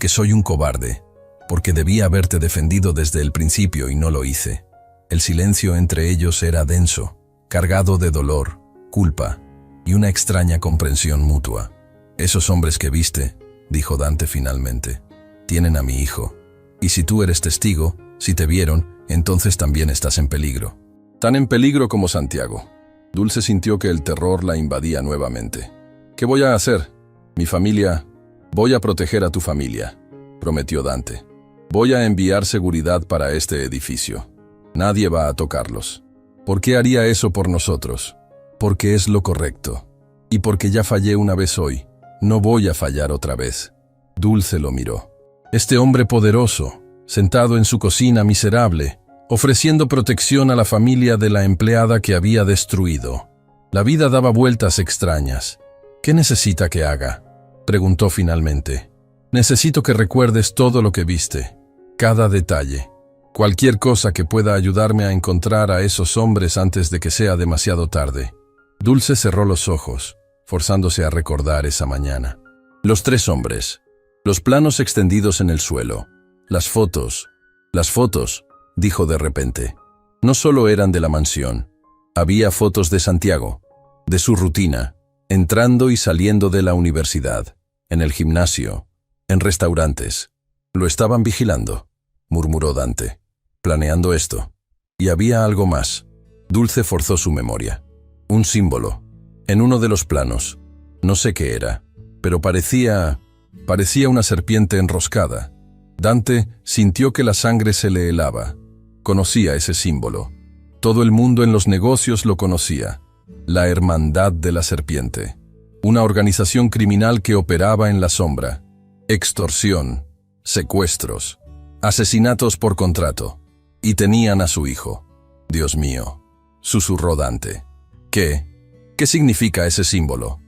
soy un cobarde. Porque debía haberte defendido desde el principio y no lo hice. El silencio entre ellos era denso, cargado de dolor, culpa y una extraña comprensión mutua. Esos hombres que viste, dijo Dante finalmente, tienen a mi hijo. Y si tú eres testigo, si te vieron, entonces también estás en peligro. Tan en peligro como Santiago. Dulce sintió que el terror la invadía nuevamente. ¿Qué voy a hacer? Mi familia... Voy a proteger a tu familia, prometió Dante. Voy a enviar seguridad para este edificio. Nadie va a tocarlos. ¿Por qué haría eso por nosotros? Porque es lo correcto. Y porque ya fallé una vez hoy, no voy a fallar otra vez. Dulce lo miró. Este hombre poderoso, sentado en su cocina miserable, ofreciendo protección a la familia de la empleada que había destruido. La vida daba vueltas extrañas. ¿Qué necesita que haga?, preguntó finalmente. Necesito que recuerdes todo lo que viste, cada detalle, cualquier cosa que pueda ayudarme a encontrar a esos hombres antes de que sea demasiado tarde. Dulce cerró los ojos, forzándose a recordar esa mañana. Los 3 hombres, los planos extendidos en el suelo, las fotos, dijo de repente. No solo eran de la mansión, había fotos de Santiago, de su rutina, entrando y saliendo de la universidad, en el gimnasio, en restaurantes. Lo estaban vigilando, murmuró Dante, planeando esto. Y había algo más. Dulce forzó su memoria. Un símbolo, en uno de los planos. No sé qué era, pero parecía una serpiente enroscada. Dante sintió que la sangre se le helaba. Conocía ese símbolo. Todo el mundo en los negocios lo conocía. La Hermandad de la Serpiente. Una organización criminal que operaba en la sombra. Extorsión, secuestros, asesinatos por contrato. Y tenían a su hijo. Dios mío, susurró Dante. ¿Qué significa ese símbolo?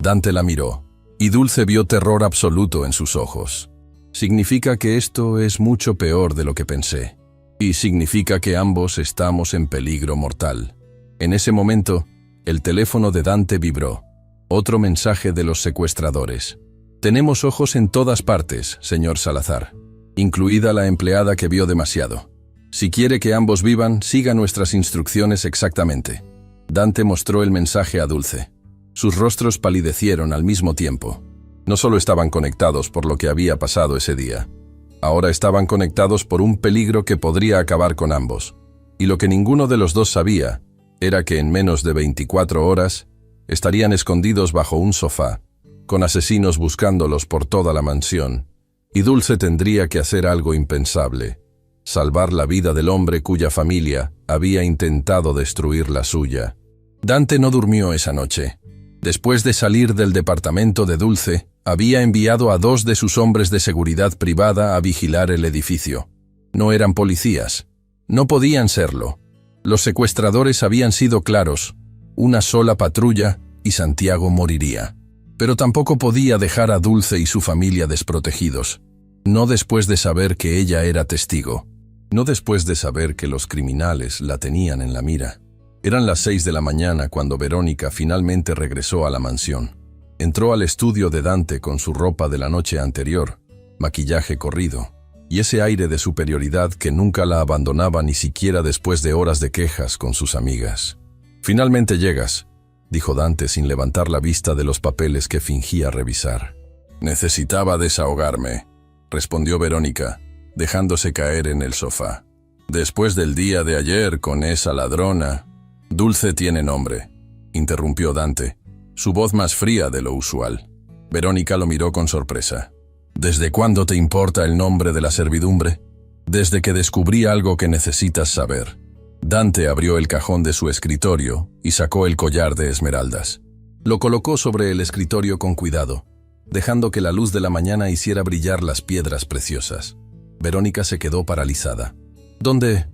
Dante la miró, y Dulce vio terror absoluto en sus ojos. Significa que esto es mucho peor de lo que pensé. Y significa que ambos estamos en peligro mortal. En ese momento, el teléfono de Dante vibró. Otro mensaje de los secuestradores. Tenemos ojos en todas partes, señor Salazar, incluida la empleada que vio demasiado. Si quiere que ambos vivan, siga nuestras instrucciones exactamente. Dante mostró el mensaje a Dulce. Sus rostros palidecieron al mismo tiempo. No solo estaban conectados por lo que había pasado ese día. Ahora estaban conectados por un peligro que podría acabar con ambos. Y lo que ninguno de los dos sabía era que en menos de 24 horas estarían escondidos bajo un sofá, con asesinos buscándolos por toda la mansión. Y Dulce tendría que hacer algo impensable: salvar la vida del hombre cuya familia había intentado destruir la suya. Dante no durmió esa noche. Después de salir del departamento de Dulce, había enviado a 2 de sus hombres de seguridad privada a vigilar el edificio. No eran policías. No podían serlo. Los secuestradores habían sido claros: una sola patrulla y Santiago moriría. Pero tampoco podía dejar a Dulce y su familia desprotegidos. No después de saber que ella era testigo. No después de saber que los criminales la tenían en la mira. Eran las 6 de la mañana cuando Verónica finalmente regresó a la mansión. Entró al estudio de Dante con su ropa de la noche anterior, maquillaje corrido, y ese aire de superioridad que nunca la abandonaba ni siquiera después de horas de quejas con sus amigas. «Finalmente llegas», dijo Dante sin levantar la vista de los papeles que fingía revisar. «Necesitaba desahogarme», respondió Verónica, dejándose caer en el sofá. «Después del día de ayer con esa ladrona...» «Dulce tiene nombre», interrumpió Dante, su voz más fría de lo usual. Verónica lo miró con sorpresa. «¿Desde cuándo te importa el nombre de la servidumbre?» «Desde que descubrí algo que necesitas saber». Dante abrió el cajón de su escritorio y sacó el collar de esmeraldas. Lo colocó sobre el escritorio con cuidado, dejando que la luz de la mañana hiciera brillar las piedras preciosas. Verónica se quedó paralizada. ¿Dónde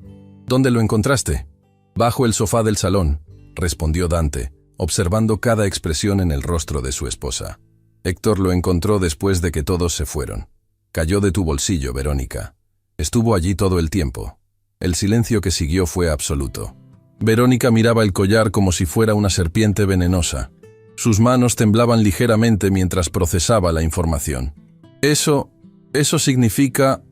lo encontraste?» «Bajo el sofá del salón», respondió Dante, observando cada expresión en el rostro de su esposa. «Héctor lo encontró después de que todos se fueron. Cayó de tu bolsillo, Verónica. Estuvo allí todo el tiempo». El silencio que siguió fue absoluto. Verónica miraba el collar como si fuera una serpiente venenosa. Sus manos temblaban ligeramente mientras procesaba la información. Eso significa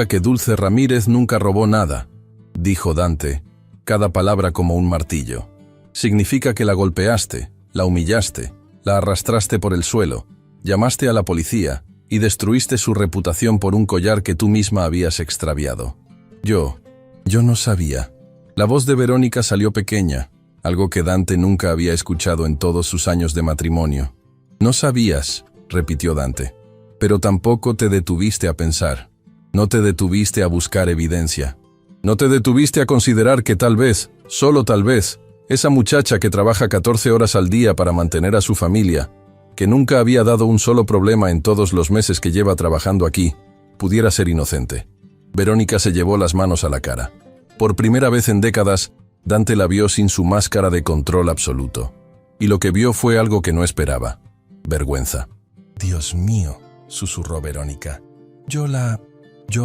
que Dulce Ramírez nunca robó nada», dijo Dante, cada palabra como un martillo. «Significa que la golpeaste, la humillaste, la arrastraste por el suelo, llamaste a la policía y destruiste su reputación por un collar que tú misma habías extraviado». Yo no sabía. La voz de Verónica salió pequeña, algo que Dante nunca había escuchado en todos sus años de matrimonio. «No sabías», repitió Dante, «pero tampoco te detuviste a pensar. No te detuviste a buscar evidencia. No te detuviste a considerar que tal vez, solo tal vez, esa muchacha que trabaja 14 horas al día para mantener a su familia, que nunca había dado un solo problema en todos los meses que lleva trabajando aquí, pudiera ser inocente». Verónica se llevó las manos a la cara. Por primera vez en décadas, Dante la vio sin su máscara de control absoluto. Y lo que vio fue algo que no esperaba: vergüenza. «Dios mío», susurró Verónica. Yo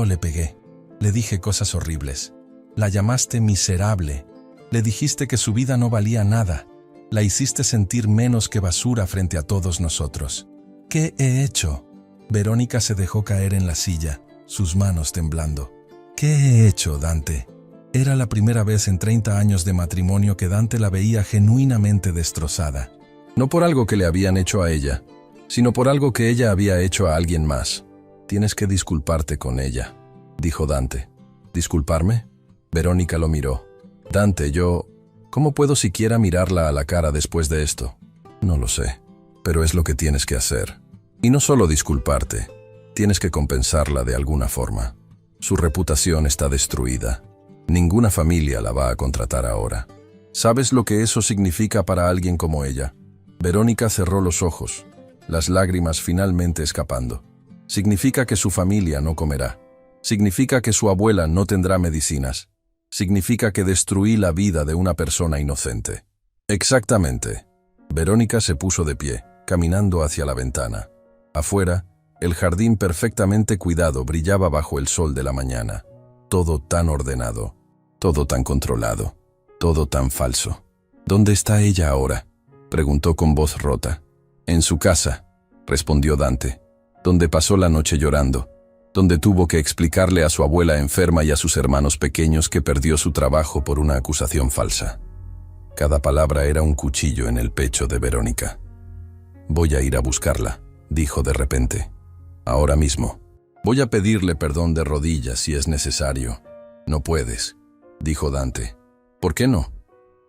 le pegué. Le dije cosas horribles. La llamaste miserable. Le dijiste que su vida no valía nada. La hiciste sentir menos que basura frente a todos nosotros. ¿Qué he hecho?» Verónica se dejó caer en la silla, sus manos temblando. «¿Qué he hecho, Dante?» Era la primera vez en 30 años de matrimonio que Dante la veía genuinamente destrozada. No por algo que le habían hecho a ella, sino por algo que ella había hecho a alguien más. «Tienes que disculparte con ella», dijo Dante. «¿Disculparme?» Verónica lo miró. «Dante, ¿cómo puedo siquiera mirarla a la cara después de esto?» «No lo sé, pero es lo que tienes que hacer. Y no solo disculparte. Tienes que compensarla de alguna forma. Su reputación está destruida. Ninguna familia la va a contratar ahora. ¿Sabes lo que eso significa para alguien como ella? Verónica cerró los ojos, las lágrimas finalmente escapando. Significa que su familia no comerá. Significa que su abuela no tendrá medicinas. Significa que destruí la vida de una persona inocente. Exactamente. Verónica se puso de pie, caminando hacia la ventana. Afuera, el jardín perfectamente cuidado brillaba bajo el sol de la mañana. Todo tan ordenado, todo tan controlado, todo tan falso. ¿Dónde está ella ahora?, preguntó con voz rota. En su casa, respondió Dante, donde pasó la noche llorando, donde tuvo que explicarle a su abuela enferma y a sus hermanos pequeños que perdió su trabajo por una acusación falsa. Cada palabra era un cuchillo en el pecho de Verónica. Voy a ir a buscarla, dijo de repente. Ahora mismo. Voy a pedirle perdón de rodillas si es necesario. No puedes, dijo Dante. ¿Por qué no?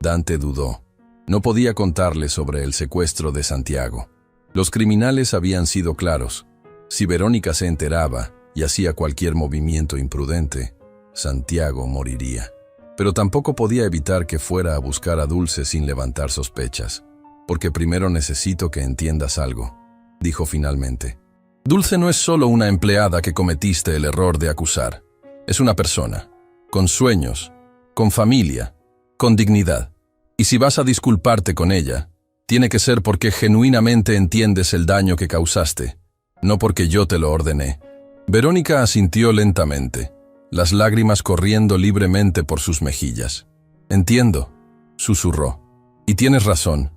Dante dudó. No podía contarle sobre el secuestro de Santiago. Los criminales habían sido claros. Si Verónica se enteraba y hacía cualquier movimiento imprudente, Santiago moriría. Pero tampoco podía evitar que fuera a buscar a Dulce sin levantar sospechas. Porque primero necesito que entiendas algo, dijo finalmente. Dulce no es solo una empleada que cometiste el error de acusar. Es una persona, con sueños, con familia, con dignidad. Y si vas a disculparte con ella, tiene que ser porque genuinamente entiendes el daño que causaste, no porque yo te lo ordené. Verónica asintió lentamente, las lágrimas corriendo libremente por sus mejillas. Entiendo, susurró. Y tienes razón.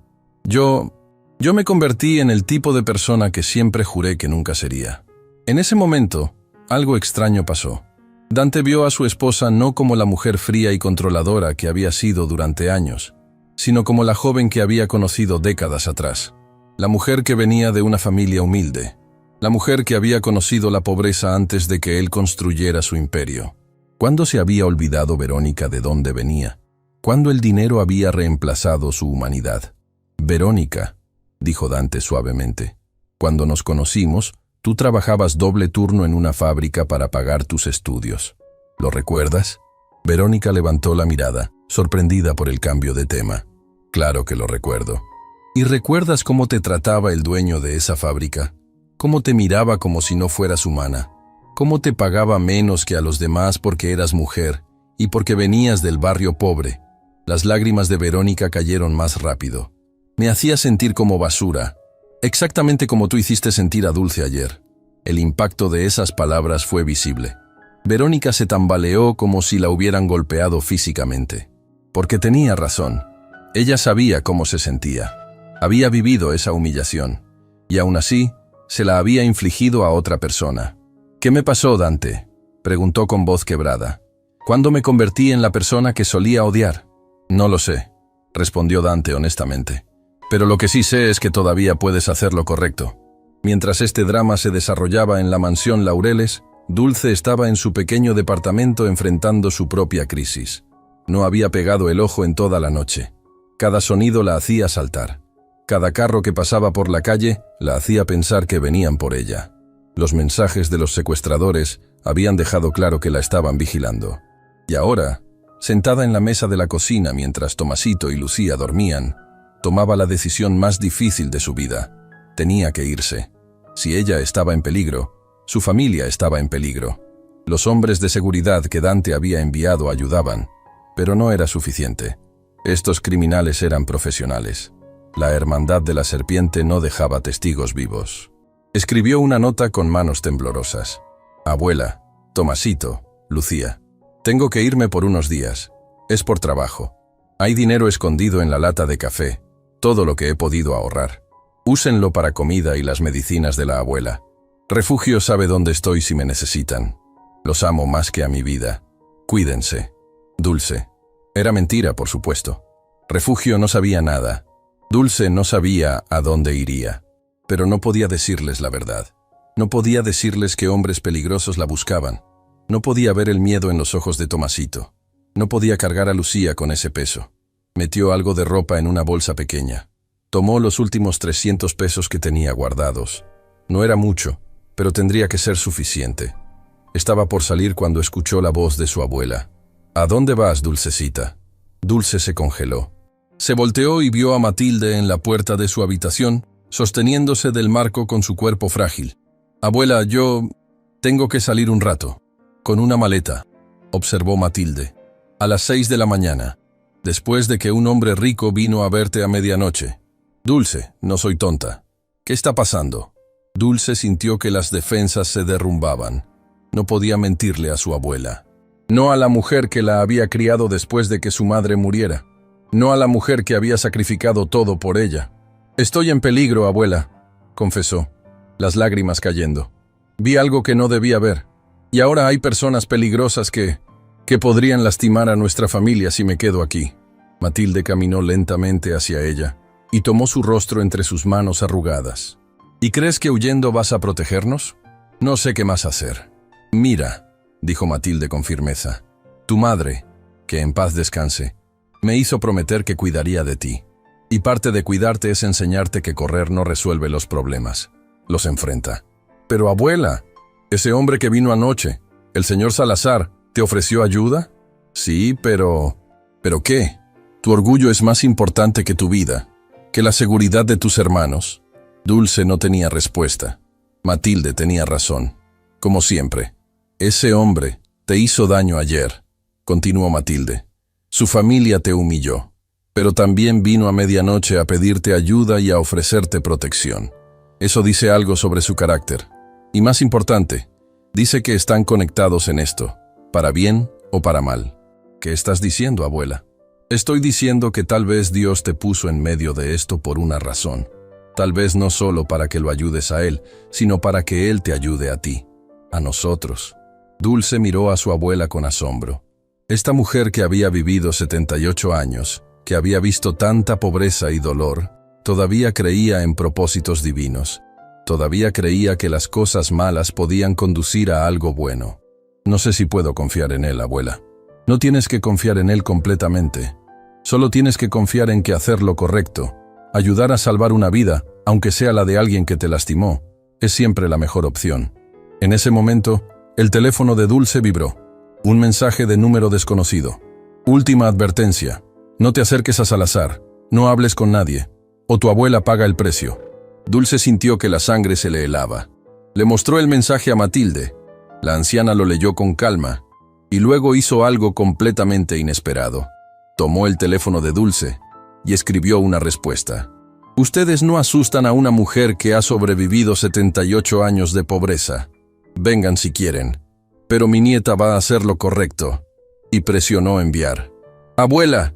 Yo me convertí en el tipo de persona que siempre juré que nunca sería. En ese momento, algo extraño pasó. Dante vio a su esposa no como la mujer fría y controladora que había sido durante años, sino como la joven que había conocido décadas atrás. La mujer que venía de una familia humilde. La mujer que había conocido la pobreza antes de que él construyera su imperio. ¿Cuándo se había olvidado Verónica de dónde venía? ¿Cuándo el dinero había reemplazado su humanidad? Verónica, dijo Dante suavemente, cuando nos conocimos, tú trabajabas doble turno en una fábrica para pagar tus estudios. ¿Lo recuerdas? Verónica levantó la mirada, sorprendida por el cambio de tema. Claro que lo recuerdo. ¿Y recuerdas cómo te trataba el dueño de esa fábrica? ¿Cómo te miraba como si no fueras humana? ¿Cómo te pagaba menos que a los demás porque eras mujer y porque venías del barrio pobre? Las lágrimas de Verónica cayeron más rápido. Me hacía sentir como basura, exactamente como tú hiciste sentir a Dulce ayer. El impacto de esas palabras fue visible. Verónica se tambaleó como si la hubieran golpeado físicamente. Porque tenía razón. Ella sabía cómo se sentía. Había vivido esa humillación. Y aún así, se la había infligido a otra persona. ¿Qué me pasó, Dante?, preguntó con voz quebrada. ¿Cuándo me convertí en la persona que solía odiar? No lo sé, respondió Dante honestamente. Pero lo que sí sé es que todavía puedes hacer lo correcto. Mientras este drama se desarrollaba en la mansión Laureles, Dulce estaba en su pequeño departamento enfrentando su propia crisis. No había pegado el ojo en toda la noche. Cada sonido la hacía saltar. Cada carro que pasaba por la calle la hacía pensar que venían por ella. Los mensajes de los secuestradores habían dejado claro que la estaban vigilando. Y ahora, sentada en la mesa de la cocina mientras Tomasito y Lucía dormían, tomaba la decisión más difícil de su vida. Tenía que irse. Si ella estaba en peligro, su familia estaba en peligro. Los hombres de seguridad que Dante había enviado ayudaban, pero no era suficiente. Estos criminales eran profesionales. La Hermandad de la Serpiente no dejaba testigos vivos. Escribió una nota con manos temblorosas. Abuela, Tomasito, Lucía. Tengo que irme por unos días. Es por trabajo. Hay dinero escondido en la lata de café. Todo lo que he podido ahorrar. Úsenlo para comida y las medicinas de la abuela. Refugio sabe dónde estoy si me necesitan. Los amo más que a mi vida. Cuídense. Dulce. Era mentira, por supuesto. Refugio no sabía nada. Dulce no sabía a dónde iría. Pero no podía decirles la verdad. No podía decirles que hombres peligrosos la buscaban. No podía ver el miedo en los ojos de Tomasito. No podía cargar a Lucía con ese peso. Metió algo de ropa en una bolsa pequeña. Tomó los últimos 300 pesos que tenía guardados. No era mucho, pero tendría que ser suficiente. Estaba por salir cuando escuchó la voz de su abuela. ¿A dónde vas, Dulcecita? Dulce se congeló. Se volteó y vio a Matilde en la puerta de su habitación, sosteniéndose del marco con su cuerpo frágil. Abuela, yo tengo que salir un rato. Con una maleta, observó Matilde. A las 6 de la mañana, después de que un hombre rico vino a verte a medianoche. Dulce, no soy tonta. ¿Qué está pasando? Dulce sintió que las defensas se derrumbaban. No podía mentirle a su abuela. No a la mujer que la había criado después de que su madre muriera. No a la mujer que había sacrificado todo por ella. Estoy en peligro, abuela, confesó, las lágrimas cayendo. Vi algo que no debía ver. Y ahora hay personas peligrosas que podrían lastimar a nuestra familia si me quedo aquí. Matilde caminó lentamente hacia ella y tomó su rostro entre sus manos arrugadas. ¿Y crees que huyendo vas a protegernos? No sé qué más hacer. Mira, dijo Matilde con firmeza, tu madre, que en paz descanse, me hizo prometer que cuidaría de ti. Y parte de cuidarte es enseñarte que correr no resuelve los problemas, los enfrenta. Pero abuela, ese hombre que vino anoche, el señor Salazar, ¿te ofreció ayuda? Sí, pero... ¿Pero qué? Tu orgullo es más importante que tu vida, que la seguridad de tus hermanos. Dulce no tenía respuesta. Matilde tenía razón. Como siempre. Ese hombre te hizo daño ayer, continuó Matilde. Su familia te humilló, pero también vino a medianoche a pedirte ayuda y a ofrecerte protección. Eso dice algo sobre su carácter. Y más importante, dice que están conectados en esto, para bien o para mal. ¿Qué estás diciendo, abuela? Estoy diciendo que tal vez Dios te puso en medio de esto por una razón. Tal vez no solo para que lo ayudes a Él, sino para que Él te ayude a ti, a nosotros. Dulce miró a su abuela con asombro. Esta mujer que había vivido 78 años, que había visto tanta pobreza y dolor, todavía creía en propósitos divinos. Todavía creía que las cosas malas podían conducir a algo bueno. No sé si puedo confiar en Él, abuela. No tienes que confiar en Él completamente. Solo tienes que confiar en que hacer lo correcto, ayudar a salvar una vida, aunque sea la de alguien que te lastimó, es siempre la mejor opción. En ese momento, el teléfono de Dulce vibró. Un mensaje de número desconocido. Última advertencia. No te acerques a Salazar. No hables con nadie. O tu abuela paga el precio. Dulce sintió que la sangre se le helaba. Le mostró el mensaje a Matilde. La anciana lo leyó con calma y luego hizo algo completamente inesperado. Tomó el teléfono de Dulce y escribió una respuesta. Ustedes no asustan a una mujer que ha sobrevivido 78 años de pobreza. Vengan si quieren, pero mi nieta va a hacer lo correcto. Y presionó enviar. «Abuela,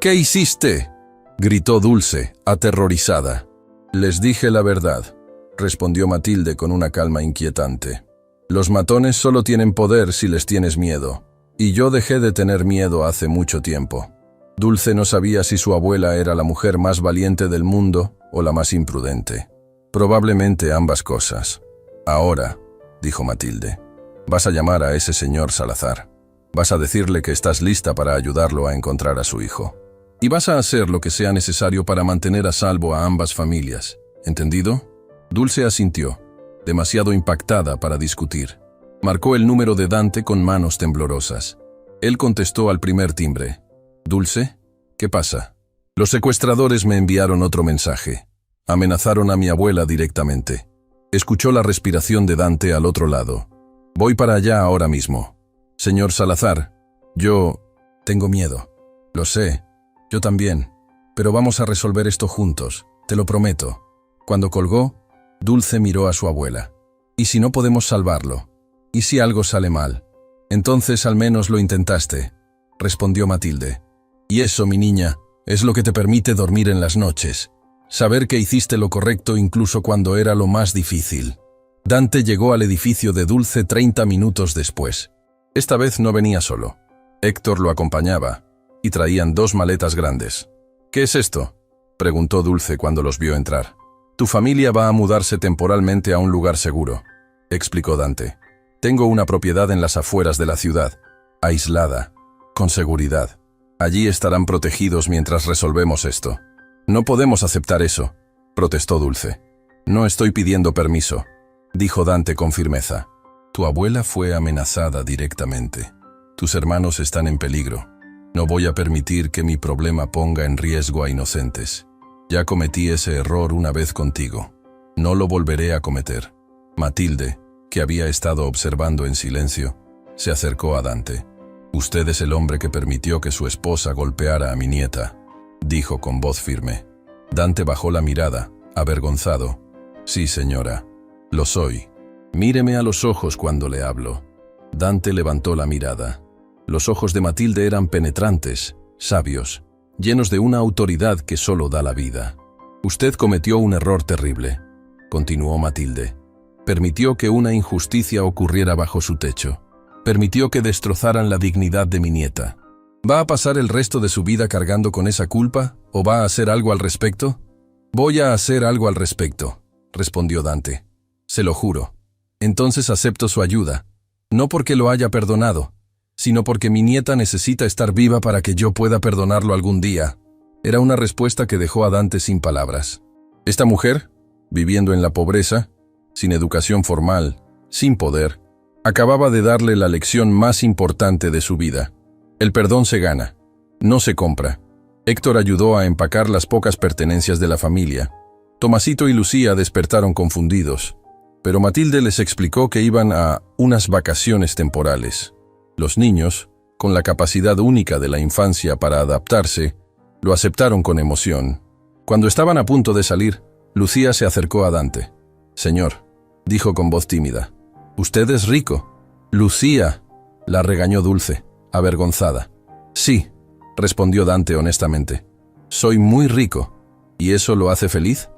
¿qué hiciste?», gritó Dulce, aterrorizada. «Les dije la verdad», respondió Matilde con una calma inquietante. «Los matones solo tienen poder si les tienes miedo, y yo dejé de tener miedo hace mucho tiempo». Dulce no sabía si su abuela era la mujer más valiente del mundo o la más imprudente. Probablemente ambas cosas. «Ahora», dijo Matilde, «vas a llamar a ese señor Salazar. Vas a decirle que estás lista para ayudarlo a encontrar a su hijo. Y vas a hacer lo que sea necesario para mantener a salvo a ambas familias. ¿Entendido?». Dulce asintió, demasiado impactada para discutir. Marcó el número de Dante con manos temblorosas. Él contestó al primer timbre. «¿Dulce? ¿Qué pasa?». «Los secuestradores me enviaron otro mensaje. Amenazaron a mi abuela directamente». Escuchó la respiración de Dante al otro lado. «Voy para allá ahora mismo». «Señor Salazar, yo tengo miedo». «Lo sé, yo también. Pero vamos a resolver esto juntos, te lo prometo». Cuando colgó, Dulce miró a su abuela. «¿Y si no podemos salvarlo? ¿Y si algo sale mal?». «Entonces al menos lo intentaste», respondió Matilde. «Y eso, mi niña, es lo que te permite dormir en las noches. Saber que hiciste lo correcto incluso cuando era lo más difícil». Dante llegó al edificio de Dulce 30 minutos después. Esta vez no venía solo. Héctor lo acompañaba, y traían 2 maletas grandes. «¿Qué es esto?», preguntó Dulce cuando los vio entrar. «Tu familia va a mudarse temporalmente a un lugar seguro», explicó Dante. «Tengo una propiedad en las afueras de la ciudad, aislada, con seguridad. Allí estarán protegidos mientras resolvemos esto». «No podemos aceptar eso», protestó Dulce. «No estoy pidiendo permiso», dijo Dante con firmeza. «Tu abuela fue amenazada directamente. Tus hermanos están en peligro. No voy a permitir que mi problema ponga en riesgo a inocentes. Ya cometí ese error una vez contigo. No lo volveré a cometer. Matilde, que había estado observando en silencio, se acercó a Dante. «Usted es el hombre que permitió que su esposa golpeara a mi nieta», dijo con voz firme. Dante bajó la mirada, avergonzado. «Sí, señora, lo soy. Míreme a los ojos cuando le hablo». Dante levantó la mirada. Los ojos de Matilde eran penetrantes, sabios, llenos de una autoridad que solo da la vida. «Usted cometió un error terrible», continuó Matilde. «Permitió que una injusticia ocurriera bajo su techo. Permitió que destrozaran la dignidad de mi nieta. ¿Va a pasar el resto de su vida cargando con esa culpa o va a hacer algo al respecto?» «Voy a hacer algo al respecto», respondió Dante. «Se lo juro. Entonces acepto su ayuda, no porque lo haya perdonado, sino porque mi nieta necesita estar viva para que yo pueda perdonarlo algún día». Era una respuesta que dejó a Dante sin palabras. Esta mujer, viviendo en la pobreza, sin educación formal, sin poder, acababa de darle la lección más importante de su vida. El perdón se gana, no se compra. Héctor ayudó a empacar las pocas pertenencias de la familia. Tomasito y Lucía despertaron confundidos, pero Matilde les explicó que iban a unas vacaciones temporales. Los niños, con la capacidad única de la infancia para adaptarse, lo aceptaron con emoción. Cuando estaban a punto de salir, Lucía se acercó a Dante. «Señor», dijo con voz tímida, «usted es rico». «Lucía», la regañó Dulce, avergonzada. «Sí», respondió Dante honestamente. «Soy muy rico. ¿Y eso lo hace feliz?».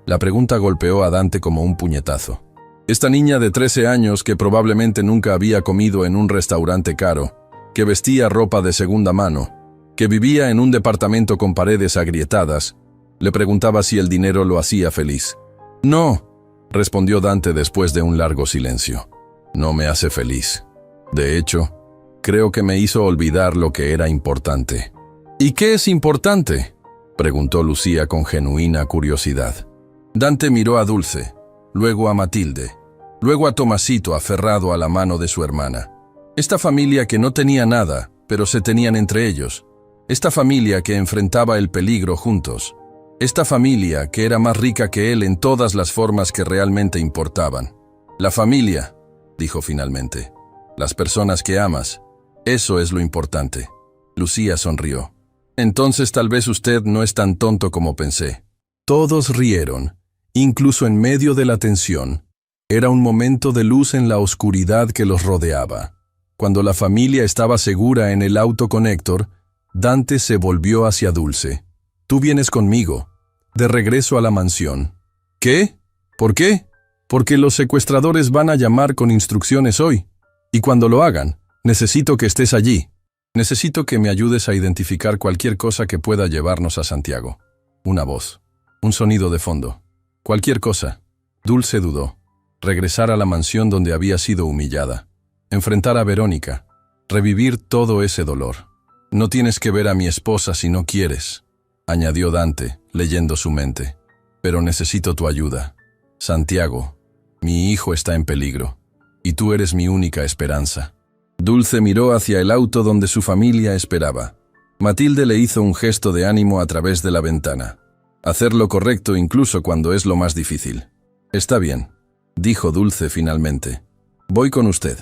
La pregunta golpeó a Dante como un puñetazo. Esta niña de 13 años que probablemente nunca había comido en un restaurante caro, que vestía ropa de segunda mano, que vivía en un departamento con paredes agrietadas, le preguntaba si el dinero lo hacía feliz. «No», respondió Dante después de un largo silencio. «No me hace feliz. De hecho, creo que me hizo olvidar lo que era importante». «¿Y qué es importante?», preguntó Lucía con genuina curiosidad. Dante miró a Dulce, luego a Matilde, luego a Tomasito aferrado a la mano de su hermana. Esta familia que no tenía nada, pero se tenían entre ellos. Esta familia que enfrentaba el peligro juntos. Esta familia que era más rica que él en todas las formas que realmente importaban. «La familia», dijo finalmente. «Las personas que amas. Eso es lo importante». Lucía sonrió. «Entonces tal vez usted no es tan tonto como pensé». Todos rieron, incluso en medio de la tensión. Era un momento de luz en la oscuridad que los rodeaba. Cuando la familia estaba segura en el auto con Héctor, Dante se volvió hacia Dulce. «Tú vienes conmigo, de regreso a la mansión». «¿Qué? ¿Por qué?». «Porque los secuestradores van a llamar con instrucciones hoy. Y cuando lo hagan, necesito que estés allí. Necesito que me ayudes a identificar cualquier cosa que pueda llevarnos a Santiago». Una voz, un sonido de fondo, cualquier cosa. Dulce dudó. Regresar a la mansión donde había sido humillada. Enfrentar a Verónica. Revivir todo ese dolor. «No tienes que ver a mi esposa si no quieres», añadió Dante, leyendo su mente. «Pero necesito tu ayuda. Santiago, mi hijo está en peligro, y tú eres mi única esperanza». Dulce miró hacia el auto donde su familia esperaba. Matilde le hizo un gesto de ánimo a través de la ventana. Hacer lo correcto incluso cuando es lo más difícil. «Está bien», dijo Dulce finalmente. «Voy con usted».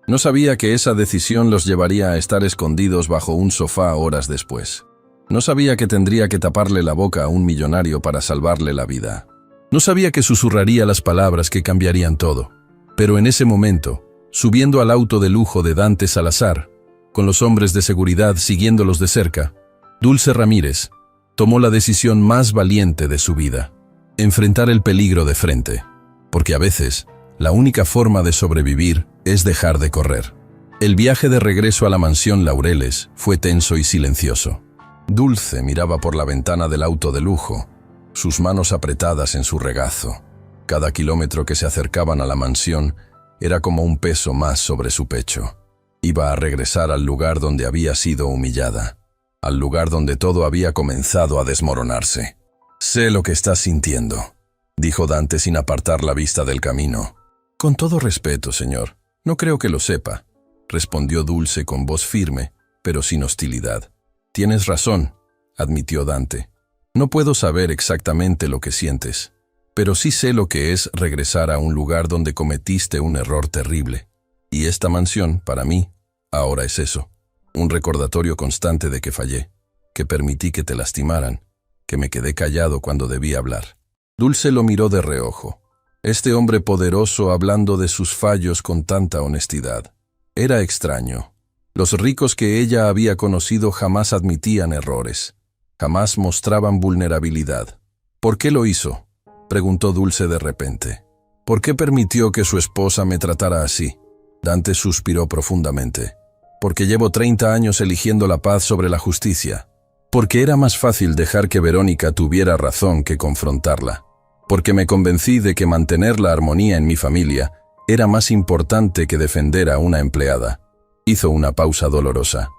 No sabía que esa decisión los llevaría a estar escondidos bajo un sofá horas después. No sabía que tendría que taparle la boca a un millonario para salvarle la vida. No sabía que susurraría las palabras que cambiarían todo. Pero en ese momento, subiendo al auto de lujo de Dante Salazar, con los hombres de seguridad siguiéndolos de cerca, Dulce Ramírez tomó la decisión más valiente de su vida: enfrentar el peligro de frente. Porque a veces, la única forma de sobrevivir es dejar de correr. El viaje de regreso a la mansión Laureles fue tenso y silencioso. Dulce miraba por la ventana del auto de lujo, sus manos apretadas en su regazo. Cada kilómetro que se acercaban a la mansión era como un peso más sobre su pecho. Iba a regresar al lugar donde había sido humillada, al lugar donde todo había comenzado a desmoronarse. «Sé lo que estás sintiendo», dijo Dante sin apartar la vista del camino. «Con todo respeto, señor, no creo que lo sepa», respondió Dulce con voz firme, pero sin hostilidad. Tienes razón, admitió Dante. No puedo saber exactamente lo que sientes, pero sí sé lo que es regresar a un lugar donde cometiste un error terrible. Y esta mansión, para mí, ahora es eso. Un recordatorio constante de que fallé, que permití que te lastimaran, que me quedé callado cuando debí hablar. Dulce lo miró de reojo. Este hombre poderoso hablando de sus fallos con tanta honestidad. Era extraño. Los ricos que ella había conocido jamás admitían errores. Jamás mostraban vulnerabilidad. ¿Por qué lo hizo?, preguntó Dulce de repente. ¿Por qué permitió que su esposa me tratara así? Dante suspiró profundamente. Porque llevo 30 años eligiendo la paz sobre la justicia. Porque era más fácil dejar que Verónica tuviera razón que confrontarla. Porque me convencí de que mantener la armonía en mi familia era más importante que defender a una empleada. Hizo una pausa dolorosa.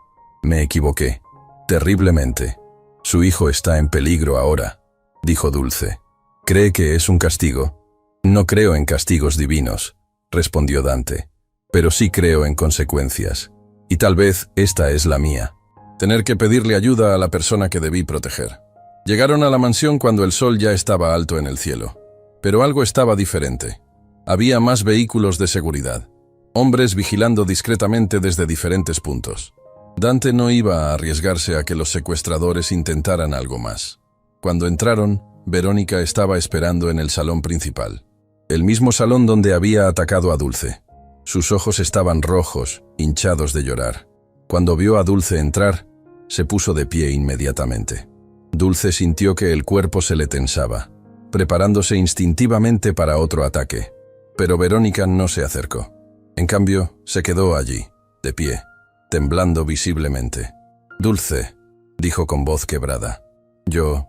Me equivoqué. Terriblemente. Su hijo está en peligro ahora, dijo Dulce. ¿Cree que es un castigo? No creo en castigos divinos, respondió Dante. Pero sí creo en consecuencias. Y tal vez esta es la mía. Tener que pedirle ayuda a la persona que debí proteger. Llegaron a la mansión cuando el sol ya estaba alto en el cielo. Pero algo estaba diferente. Había más vehículos de seguridad. Hombres vigilando discretamente desde diferentes puntos. Dante no iba a arriesgarse a que los secuestradores intentaran algo más. Cuando entraron, Verónica estaba esperando en el salón principal. El mismo salón donde había atacado a Dulce. Sus ojos estaban rojos, hinchados de llorar. Cuando vio a Dulce entrar, se puso de pie inmediatamente. Dulce sintió que el cuerpo se le tensaba, preparándose instintivamente para otro ataque. Pero Verónica no se acercó. En cambio, se quedó allí, de pie, temblando visiblemente. «Dulce», dijo con voz quebrada. Yo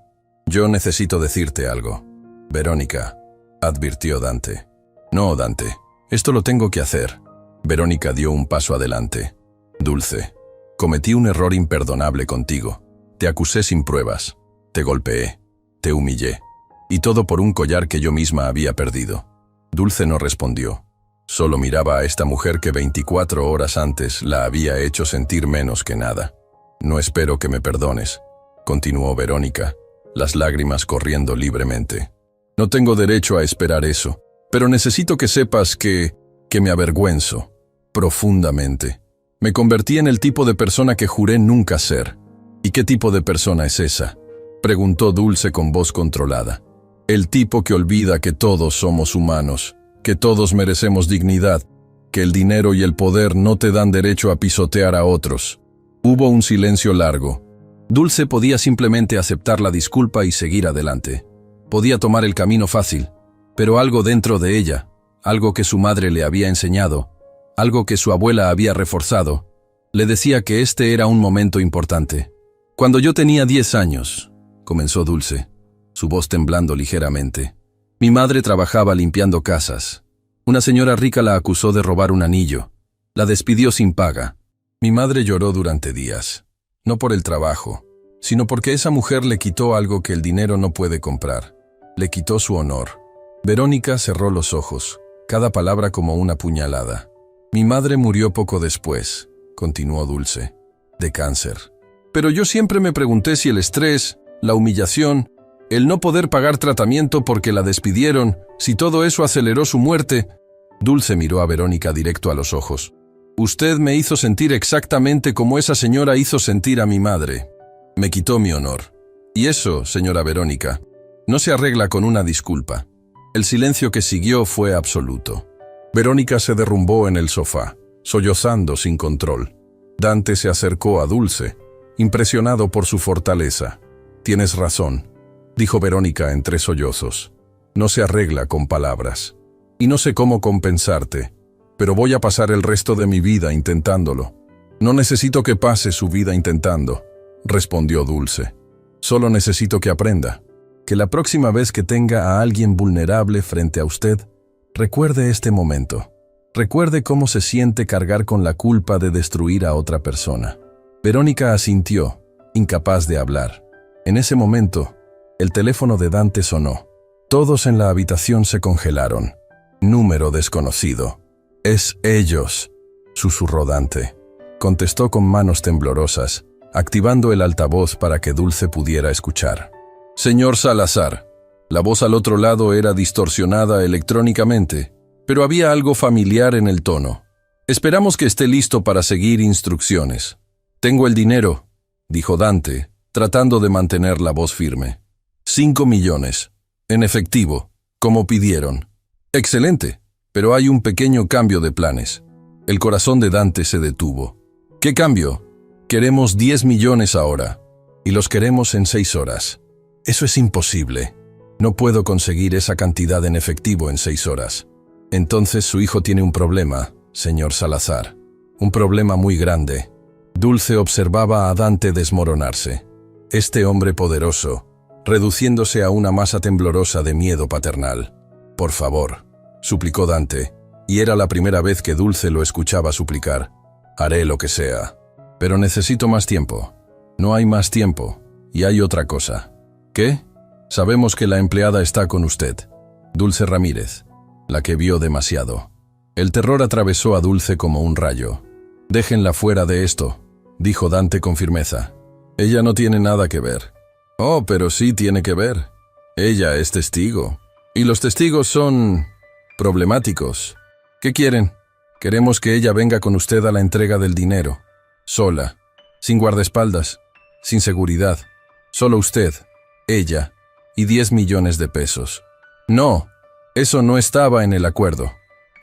necesito decirte algo». «Verónica», advirtió Dante. «No, Dante. Esto lo tengo que hacer». Verónica dio un paso adelante. «Dulce, cometí un error imperdonable contigo. Te acusé sin pruebas. Te golpeé. Te humillé. Y todo por un collar que yo misma había perdido». Dulce no respondió. Solo miraba a esta mujer que 24 horas antes la había hecho sentir menos que nada. «No espero que me perdones», continuó Verónica, las lágrimas corriendo libremente. «No tengo derecho a esperar eso, pero necesito que sepas que me avergüenzo, profundamente. Me convertí en el tipo de persona que juré nunca ser». «¿Y qué tipo de persona es esa?», preguntó Dulce con voz controlada. «El tipo que olvida que todos somos humanos, que todos merecemos dignidad, que el dinero y el poder no te dan derecho a pisotear a otros». Hubo un silencio largo. Dulce podía simplemente aceptar la disculpa y seguir adelante. Podía tomar el camino fácil, pero algo dentro de ella, algo que su madre le había enseñado, algo que su abuela había reforzado, le decía que este era un momento importante. «Cuando yo tenía 10 años», comenzó Dulce, su voz temblando ligeramente, «mi madre trabajaba limpiando casas. Una señora rica la acusó de robar un anillo. La despidió sin paga. Mi madre lloró durante días. No por el trabajo, sino porque esa mujer le quitó algo que el dinero no puede comprar. Le quitó su honor». Verónica cerró los ojos, cada palabra como una puñalada. «Mi madre murió poco después», continuó Dulce, «de cáncer. Pero yo siempre me pregunté si el estrés, la humillación, el no poder pagar tratamiento porque la despidieron, si todo eso aceleró su muerte». Dulce miró a Verónica directo a los ojos. «Usted me hizo sentir exactamente como esa señora hizo sentir a mi madre. Me quitó mi honor. Y eso, señora Verónica, no se arregla con una disculpa». El silencio que siguió fue absoluto. Verónica se derrumbó en el sofá, sollozando sin control. Dante se acercó a Dulce, impresionado por su fortaleza. «Tienes razón», dijo Verónica entre sollozos. «No se arregla con palabras. Y no sé cómo compensarte, pero voy a pasar el resto de mi vida intentándolo». «No necesito que pase su vida intentando», respondió Dulce. «Solo necesito que aprenda. Que la próxima vez que tenga a alguien vulnerable frente a usted, recuerde este momento. Recuerde cómo se siente cargar con la culpa de destruir a otra persona». Verónica asintió, incapaz de hablar. En ese momento, el teléfono de Dante sonó. Todos en la habitación se congelaron. Número desconocido. «Es ellos», susurró Dante. Contestó con manos temblorosas, activando el altavoz para que Dulce pudiera escuchar. Señor Salazar. La voz al otro lado era distorsionada electrónicamente, pero había algo familiar en el tono. Esperamos que esté listo para seguir instrucciones. Tengo el dinero, dijo Dante, tratando de mantener la voz firme. 5 millones, en efectivo, como pidieron. Excelente, pero hay un pequeño cambio de planes. El corazón de Dante se detuvo. ¿Qué cambio? Queremos 10 millones ahora, y los queremos en 6 horas. Eso es imposible. No puedo conseguir esa cantidad en efectivo en 6 horas. Entonces su hijo tiene un problema, señor Salazar. Un problema muy grande. Dulce observaba a Dante desmoronarse. Este hombre poderoso, reduciéndose a una masa temblorosa de miedo paternal. Por favor, suplicó Dante, y era la primera vez que Dulce lo escuchaba suplicar. Haré lo que sea, pero necesito más tiempo. No hay más tiempo, y hay otra cosa. ¿Qué? Sabemos que la empleada está con usted. Dulce Ramírez, la que vio demasiado. El terror atravesó a Dulce como un rayo. Déjenla fuera de esto, dijo Dante con firmeza. Ella no tiene nada que ver. Oh, pero sí tiene que ver. Ella es testigo. Y los testigos son problemáticos. ¿Qué quieren? Queremos que ella venga con usted a la entrega del dinero. Sola, sin guardaespaldas, sin seguridad. Solo usted, ella y 10 millones de pesos. No, eso no estaba en el acuerdo.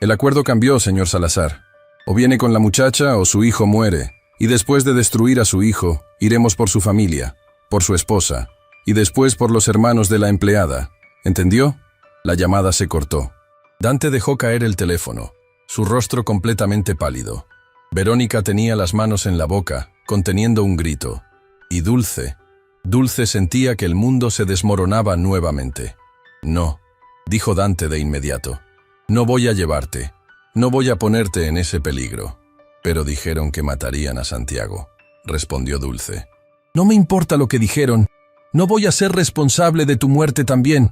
El acuerdo cambió, señor Salazar. O viene con la muchacha o su hijo muere. Y después de destruir a su hijo, iremos por su familia, por su esposa, y después por los hermanos de la empleada. ¿Entendió? La llamada se cortó. Dante dejó caer el teléfono, su rostro completamente pálido. Verónica tenía las manos en la boca, conteniendo un grito. Y Dulce sentía que el mundo se desmoronaba nuevamente. No, dijo Dante de inmediato. No voy a llevarte. No voy a ponerte en ese peligro. Pero dijeron que matarían a Santiago, respondió Dulce. No me importa lo que dijeron. No voy a ser responsable de tu muerte también.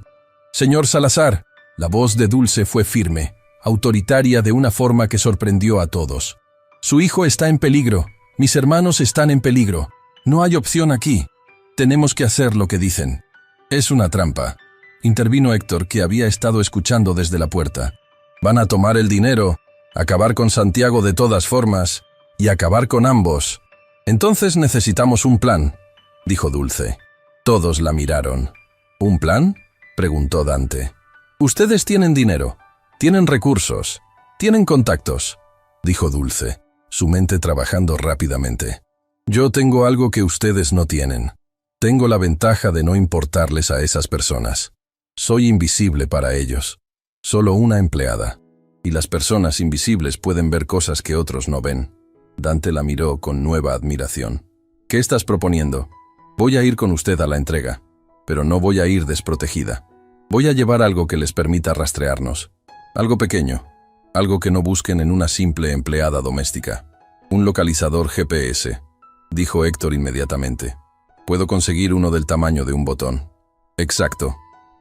Señor Salazar, la voz de Dulce fue firme, autoritaria de una forma que sorprendió a todos. Su hijo está en peligro. Mis hermanos están en peligro. No hay opción aquí. Tenemos que hacer lo que dicen. Es una trampa. Intervino Héctor, que había estado escuchando desde la puerta. Van a tomar el dinero, acabar con Santiago de todas formas, y acabar con ambos. Entonces necesitamos un plan, dijo Dulce. Todos la miraron. ¿Un plan?, preguntó Dante. Ustedes tienen dinero, tienen recursos, tienen contactos, dijo Dulce, su mente trabajando rápidamente. Yo tengo algo que ustedes no tienen. Tengo la ventaja de no importarles a esas personas. Soy invisible para ellos. Solo una empleada. Y las personas invisibles pueden ver cosas que otros no ven. Dante la miró con nueva admiración. ¿Qué estás proponiendo? Voy a ir con usted a la entrega, pero no voy a ir desprotegida. Voy a llevar algo que les permita rastrearnos. Algo pequeño. Algo que no busquen en una simple empleada doméstica. Un localizador GPS, dijo Héctor inmediatamente. Puedo conseguir uno del tamaño de un botón. Exacto,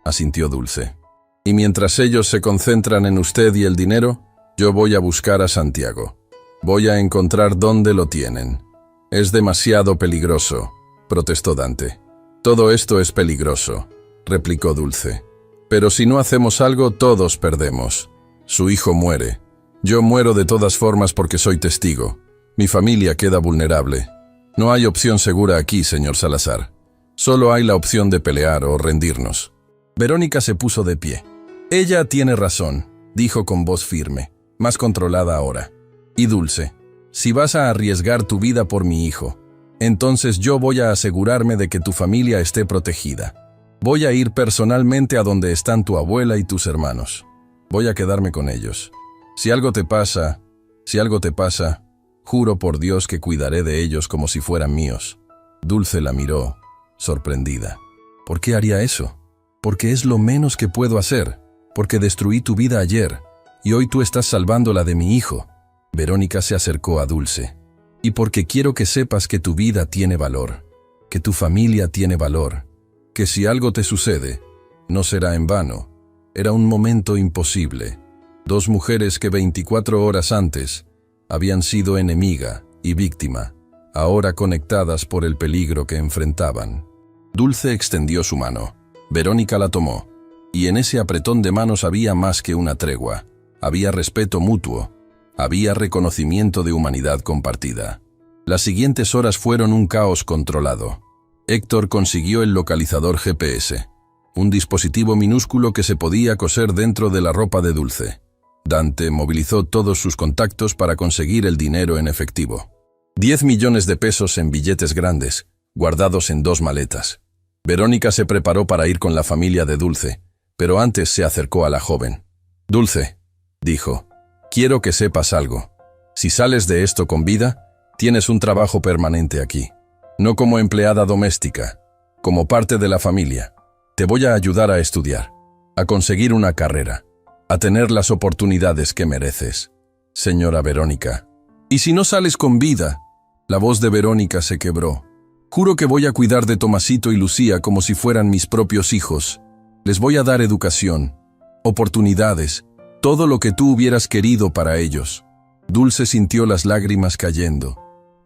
asintió Dulce. Y mientras ellos se concentran en usted y el dinero, yo voy a buscar a Santiago. Voy a encontrar dónde lo tienen. Es demasiado peligroso, protestó Dante. Todo esto es peligroso, replicó Dulce. Pero si no hacemos algo, todos perdemos. Su hijo muere. Yo muero de todas formas porque soy testigo. Mi familia queda vulnerable. No hay opción segura aquí, señor Salazar. Solo hay la opción de pelear o rendirnos. Verónica se puso de pie. Ella tiene razón, dijo con voz firme, más controlada ahora. Y Dulce, si vas a arriesgar tu vida por mi hijo, entonces yo voy a asegurarme de que tu familia esté protegida. Voy a ir personalmente a donde están tu abuela y tus hermanos. Voy a quedarme con ellos. Si algo te pasa, juro por Dios que cuidaré de ellos como si fueran míos. Dulce la miró, sorprendida. ¿Por qué haría eso? Porque es lo menos que puedo hacer. Porque destruí tu vida ayer, y hoy tú estás salvando la de mi hijo. Verónica se acercó a Dulce. Y porque quiero que sepas que tu vida tiene valor, que tu familia tiene valor, que si algo te sucede, no será en vano. Era un momento imposible. 2 mujeres que 24 horas antes Habían sido enemiga y víctima, ahora conectadas por el peligro que enfrentaban. Dulce extendió su mano. Verónica la tomó. Y en ese apretón de manos había más que una tregua. Había respeto mutuo. Había reconocimiento de humanidad compartida. Las siguientes horas fueron un caos controlado. Héctor consiguió el localizador GPS, un dispositivo minúsculo que se podía coser dentro de la ropa de Dulce. Dante movilizó todos sus contactos para conseguir el dinero en efectivo. 10 millones de pesos en billetes grandes, guardados en 2 maletas. Verónica se preparó para ir con la familia de Dulce, pero antes se acercó a la joven. «Dulce», dijo, «quiero que sepas algo. Si sales de esto con vida, tienes un trabajo permanente aquí. No como empleada doméstica, como parte de la familia. Te voy a ayudar a estudiar, a conseguir una carrera, a tener las oportunidades que mereces. Señora Verónica». «¿Y si no sales con vida?». La voz de Verónica se quebró. «Juro que voy a cuidar de Tomasito y Lucía como si fueran mis propios hijos. Les voy a dar educación, oportunidades, todo lo que tú hubieras querido para ellos». Dulce sintió las lágrimas cayendo.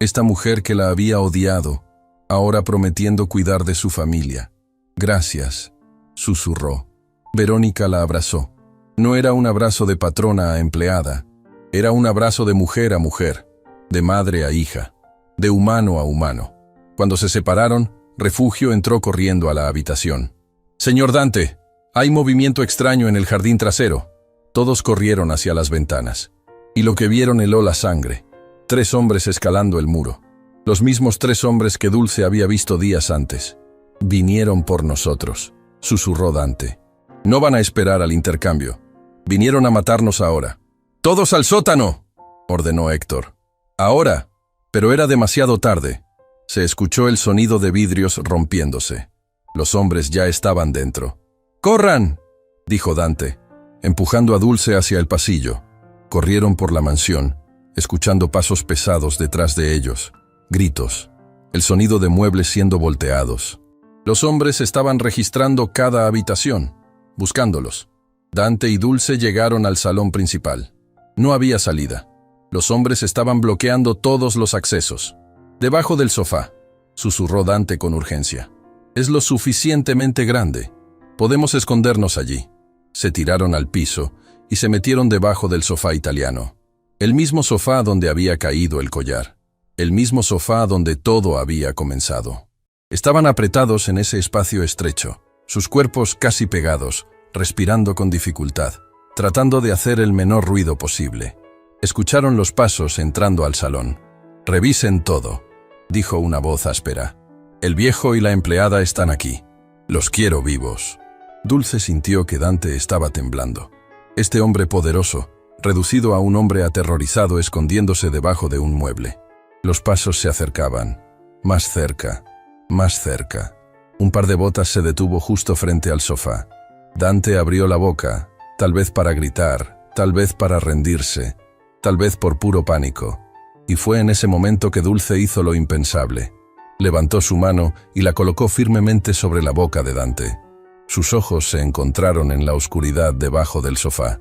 Esta mujer que la había odiado, ahora prometiendo cuidar de su familia. «Gracias», susurró. Verónica la abrazó. No era un abrazo de patrona a empleada, era un abrazo de mujer a mujer, de madre a hija, de humano a humano. Cuando se separaron, Refugio entró corriendo a la habitación. «Señor Dante, hay movimiento extraño en el jardín trasero». Todos corrieron hacia las ventanas, y lo que vieron heló la sangre. 3 hombres escalando el muro. Los mismos 3 hombres que Dulce había visto días antes. «Vinieron por nosotros», susurró Dante. «No van a esperar al intercambio. Vinieron a matarnos ahora». «¡Todos al sótano!», ordenó Héctor. «Ahora». Pero era demasiado tarde. Se escuchó el sonido de vidrios rompiéndose. Los hombres ya estaban dentro. «¡Corran!», dijo Dante, empujando a Dulce hacia el pasillo. Corrieron por la mansión, escuchando pasos pesados detrás de ellos, gritos, el sonido de muebles siendo volteados. Los hombres estaban registrando cada habitación, buscándolos. Dante y Dulce llegaron al salón principal. No había salida. Los hombres estaban bloqueando todos los accesos. «Debajo del sofá», susurró Dante con urgencia. «Es lo suficientemente grande. Podemos escondernos allí». Se tiraron al piso y se metieron debajo del sofá italiano. El mismo sofá donde había caído el collar. El mismo sofá donde todo había comenzado. Estaban apretados en ese espacio estrecho, sus cuerpos casi pegados, respirando con dificultad, tratando de hacer el menor ruido posible. Escucharon los pasos entrando al salón. «Revisen todo», dijo una voz áspera. «El viejo y la empleada están aquí. Los quiero vivos». Dulce sintió que Dante estaba temblando. Este hombre poderoso, reducido a un hombre aterrorizado escondiéndose debajo de un mueble. Los pasos se acercaban. Más cerca, más cerca. Un par de botas se detuvo justo frente al sofá. Dante abrió la boca, tal vez para gritar, tal vez para rendirse, tal vez por puro pánico. Y fue en ese momento que Dulce hizo lo impensable. Levantó su mano y la colocó firmemente sobre la boca de Dante. Sus ojos se encontraron en la oscuridad debajo del sofá.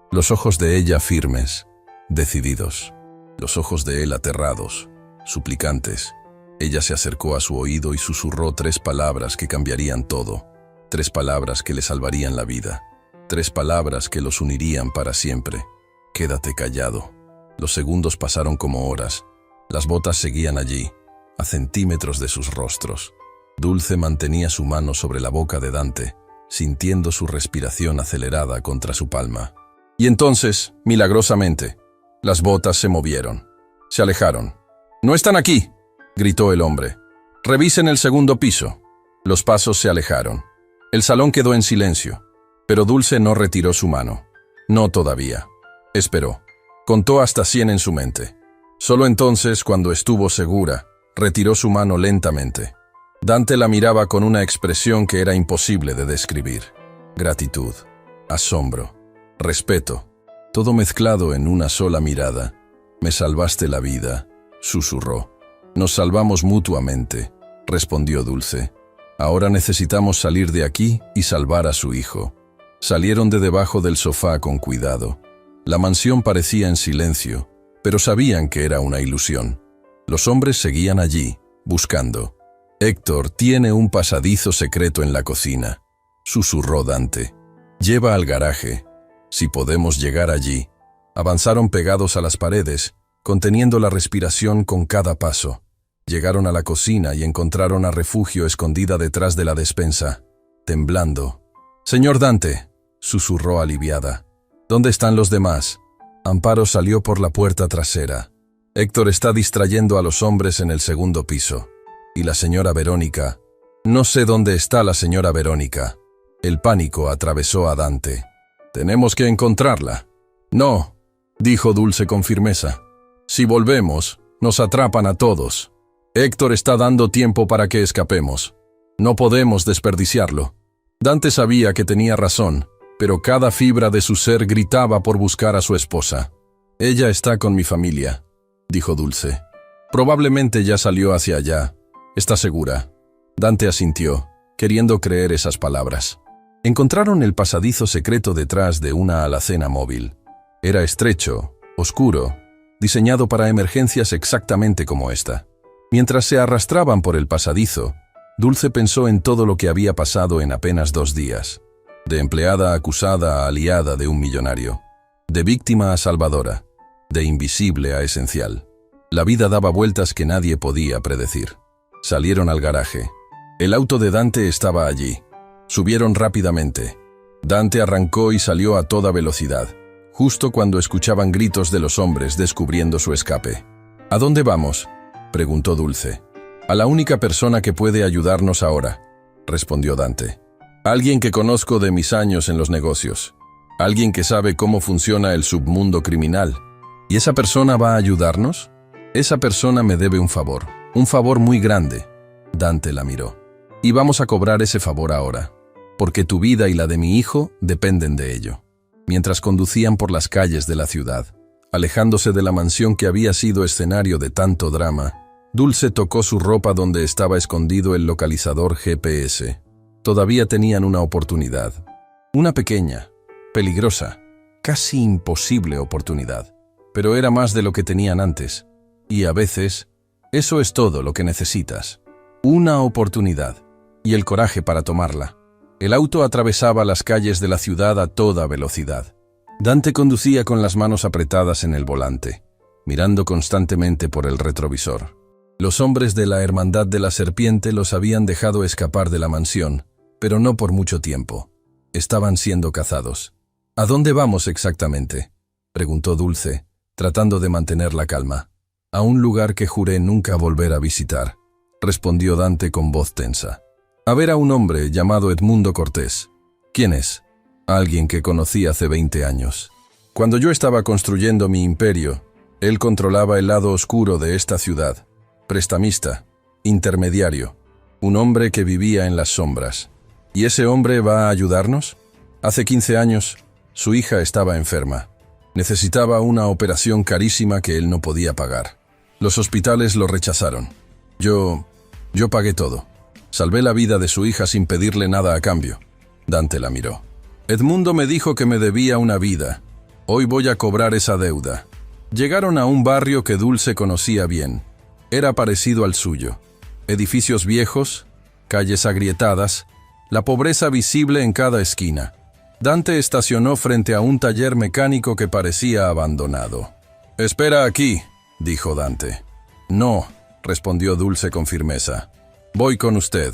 Los ojos de ella firmes, decididos. Los ojos de él aterrados, suplicantes. Ella se acercó a su oído y susurró 3 palabras que cambiarían todo. 3 palabras que le salvarían la vida. 3 palabras que los unirían para siempre. «Quédate callado». Los segundos pasaron como horas. Las botas seguían allí, a centímetros de sus rostros. Dulce mantenía su mano sobre la boca de Dante, sintiendo su respiración acelerada contra su palma. Y entonces, milagrosamente, las botas se movieron. Se alejaron. «¡No están aquí!», gritó el hombre. «Revisen el segundo piso». Los pasos se alejaron. El salón quedó en silencio, pero Dulce no retiró su mano. No todavía. Esperó. Contó hasta 100 en su mente. Solo entonces, cuando estuvo segura, retiró su mano lentamente. Dante la miraba con una expresión que era imposible de describir. Gratitud, asombro, respeto, todo mezclado en una sola mirada. «Me salvaste la vida», susurró. «Nos salvamos mutuamente», respondió Dulce. «Ahora necesitamos salir de aquí y salvar a su hijo». Salieron de debajo del sofá con cuidado. La mansión parecía en silencio, pero sabían que era una ilusión. Los hombres seguían allí, buscando. «Héctor tiene un pasadizo secreto en la cocina», susurró Dante. «Lleva al garaje. Si podemos llegar allí». Avanzaron pegados a las paredes, conteniendo la respiración con cada paso. Llegaron a la cocina y encontraron a Refugio escondida detrás de la despensa, temblando. «Señor Dante», susurró aliviada. «¿Dónde están los demás?» Amparo salió por la puerta trasera. «Héctor está distrayendo a los hombres en el segundo piso. Y la señora Verónica. No sé dónde está la señora Verónica». El pánico atravesó a Dante. «Tenemos que encontrarla». «No», dijo Dulce con firmeza. «Si volvemos, nos atrapan a todos. Héctor está dando tiempo para que escapemos. No podemos desperdiciarlo». Dante sabía que tenía razón, pero cada fibra de su ser gritaba por buscar a su esposa. «Ella está con mi familia», dijo Dulce. «Probablemente ya salió hacia allá. ¿Está segura?» Dante asintió, queriendo creer esas palabras. Encontraron el pasadizo secreto detrás de una alacena móvil. Era estrecho, oscuro, diseñado para emergencias exactamente como esta. Mientras se arrastraban por el pasadizo, Dulce pensó en todo lo que había pasado en apenas 2 días. De empleada acusada a aliada de un millonario. De víctima a salvadora. De invisible a esencial. La vida daba vueltas que nadie podía predecir. Salieron al garaje. El auto de Dante estaba allí. Subieron rápidamente. Dante arrancó y salió a toda velocidad, justo cuando escuchaban gritos de los hombres descubriendo su escape. «¿A dónde vamos?», preguntó Dulce. «A la única persona que puede ayudarnos ahora», respondió Dante. «Alguien que conozco de mis años en los negocios. Alguien que sabe cómo funciona el submundo criminal. ¿Y esa persona va a ayudarnos? Esa persona me debe un favor muy grande». Dante la miró. «Y vamos a cobrar ese favor ahora, porque tu vida y la de mi hijo dependen de ello». Mientras conducían por las calles de la ciudad, alejándose de la mansión que había sido escenario de tanto drama, Dulce tocó su ropa donde estaba escondido el localizador GPS. Todavía tenían una oportunidad. Una pequeña, peligrosa, casi imposible oportunidad. Pero era más de lo que tenían antes. Y a veces, eso es todo lo que necesitas. Una oportunidad. Y el coraje para tomarla. El auto atravesaba las calles de la ciudad a toda velocidad. Dante conducía con las manos apretadas en el volante, mirando constantemente por el retrovisor. Los hombres de la Hermandad de la Serpiente los habían dejado escapar de la mansión, pero no por mucho tiempo. Estaban siendo cazados. «¿A dónde vamos exactamente?», preguntó Dulce, tratando de mantener la calma. «A un lugar que juré nunca volver a visitar», respondió Dante con voz tensa. «A ver a un hombre llamado Edmundo Cortés». «¿Quién es?» «Alguien que conocí hace 20 años. Cuando yo estaba construyendo mi imperio, él controlaba el lado oscuro de esta ciudad. Prestamista, intermediario, un hombre que vivía en las sombras. ¿Y ese hombre va a ayudarnos? Hace 15 años, su hija estaba enferma. Necesitaba una operación carísima que él no podía pagar. Los hospitales lo rechazaron. Yo pagué todo. Salvé la vida de su hija sin pedirle nada a cambio». Dante la miró. «Edmundo me dijo que me debía una vida. Hoy voy a cobrar esa deuda». Llegaron a un barrio que Dulce conocía bien. Era parecido al suyo. Edificios viejos, calles agrietadas, la pobreza visible en cada esquina. Dante estacionó frente a un taller mecánico que parecía abandonado. «Espera aquí», dijo Dante. «No», respondió Dulce con firmeza. «Voy con usted.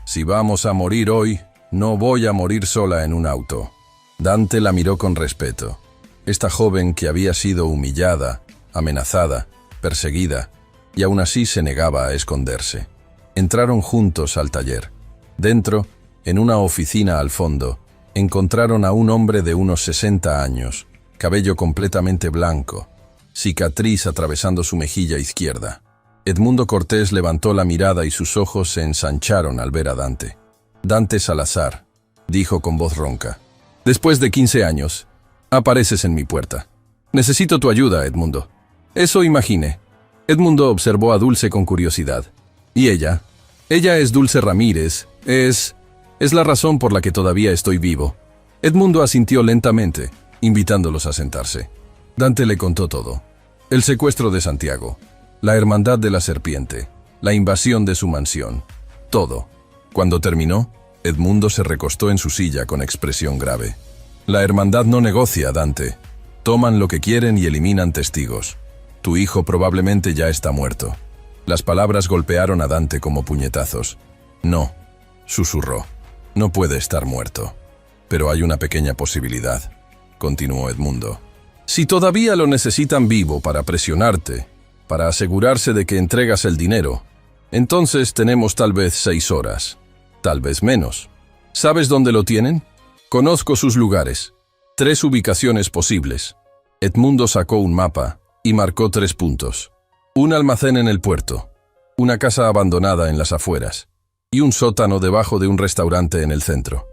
Si vamos a morir hoy, no voy a morir sola en un auto». Dante la miró con respeto. Esta joven que había sido humillada, amenazada, perseguida, y aún así se negaba a esconderse. Entraron juntos al taller. Dentro, en una oficina al fondo, encontraron a un hombre de unos 60 años, cabello completamente blanco, cicatriz atravesando su mejilla izquierda. Edmundo Cortés levantó la mirada y sus ojos se ensancharon al ver a Dante. «Dante Salazar», dijo con voz ronca. «Después de 15 años, apareces en mi puerta. Necesito tu ayuda, Edmundo». «Eso imaginé». Edmundo observó a Dulce con curiosidad. «¿Y ella?» «Ella es Dulce Ramírez. Es la razón por la que todavía estoy vivo». Edmundo asintió lentamente, invitándolos a sentarse. Dante le contó todo. El secuestro de Santiago, la hermandad de la serpiente, la invasión de su mansión, todo. Cuando terminó, Edmundo se recostó en su silla con expresión grave. La hermandad no negocia, Dante. Toman lo que quieren y eliminan testigos. Tu hijo probablemente ya está muerto. Las palabras golpearon a Dante como puñetazos. No, susurró. No puede estar muerto. Pero hay una pequeña posibilidad, continuó Edmundo. Si todavía lo necesitan vivo para presionarte, para asegurarse de que entregas el dinero, entonces tenemos tal vez 6 horas, tal vez menos. ¿Sabes dónde lo tienen? Conozco sus lugares. 3 ubicaciones posibles. Edmundo sacó un mapa y marcó 3 puntos. Un almacén en el puerto, una casa abandonada en las afueras y un sótano debajo de un restaurante en el centro.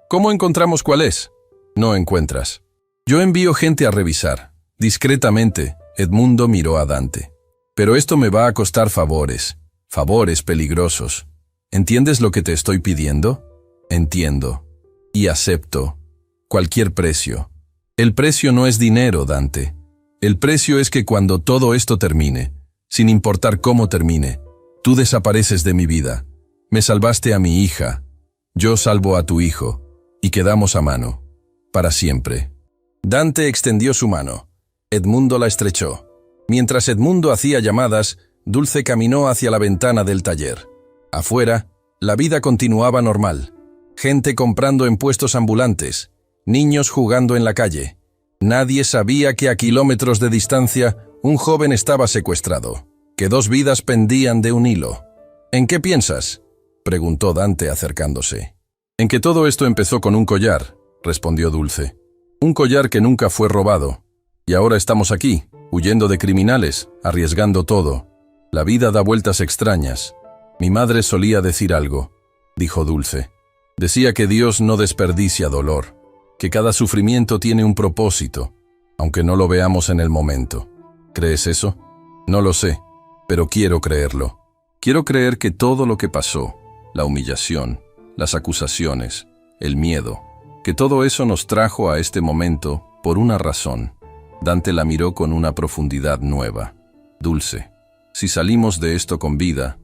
¿Cómo encontramos cuál es? No encuentras. Yo envío gente a revisar. Discretamente, Edmundo miró a Dante. Pero esto me va a costar favores peligrosos. ¿Entiendes lo que te estoy pidiendo? Entiendo. Y acepto. Cualquier precio. El precio no es dinero, Dante. El precio es que cuando todo esto termine, sin importar cómo termine, tú desapareces de mi vida. Me salvaste a mi hija. Yo salvo a tu hijo. Y quedamos a mano. Para siempre. Dante extendió su mano. Edmundo la estrechó. Mientras Edmundo hacía llamadas, Dulce caminó hacia la ventana del taller. Afuera, la vida continuaba normal. Gente comprando en puestos ambulantes. Niños jugando en la calle. Nadie sabía que a kilómetros de distancia un joven estaba secuestrado, que 2 vidas pendían de un hilo. ¿En qué piensas?, preguntó Dante acercándose. En que todo esto empezó con un collar, respondió Dulce. Un collar que nunca fue robado. Y ahora estamos aquí, huyendo de criminales, arriesgando todo. La vida da vueltas extrañas. Mi madre solía decir algo, dijo Dulce. Decía que Dios no desperdicia dolor, que cada sufrimiento tiene un propósito, aunque no lo veamos en el momento. ¿Crees eso? No lo sé, pero quiero creerlo. Quiero creer que todo lo que pasó, la humillación, las acusaciones, el miedo, que todo eso nos trajo a este momento por una razón. Dante la miró con una profundidad nueva. Dulce, si salimos de esto con vida,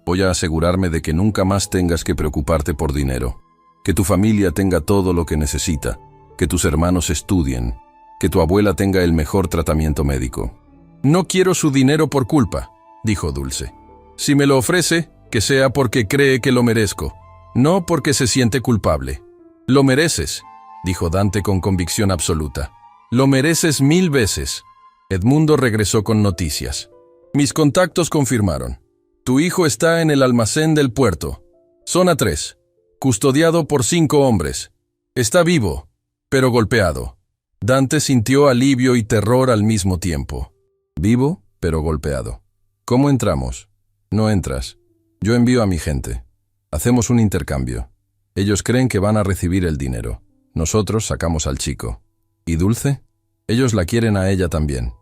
voy a asegurarme de que nunca más tengas que preocuparte por dinero, que tu familia tenga todo lo que necesita, que tus hermanos estudien, que tu abuela tenga el mejor tratamiento médico. No quiero su dinero por culpa, dijo Dulce. Si me lo ofrece, que sea porque cree que lo merezco, no porque se siente culpable. Lo mereces, dijo Dante con convicción absoluta. Lo mereces 1000 veces. Edmundo regresó con noticias. Mis contactos confirmaron. Tu hijo está en el almacén del puerto. Zona 3. Custodiado por 5 hombres. Está vivo, pero golpeado. Dante sintió alivio y terror al mismo tiempo. Vivo, pero golpeado. ¿Cómo entramos? No entras. Yo envío a mi gente. Hacemos un intercambio. Ellos creen que van a recibir el dinero. Nosotros sacamos al chico. ¿Y Dulce? Ellos la quieren a ella también.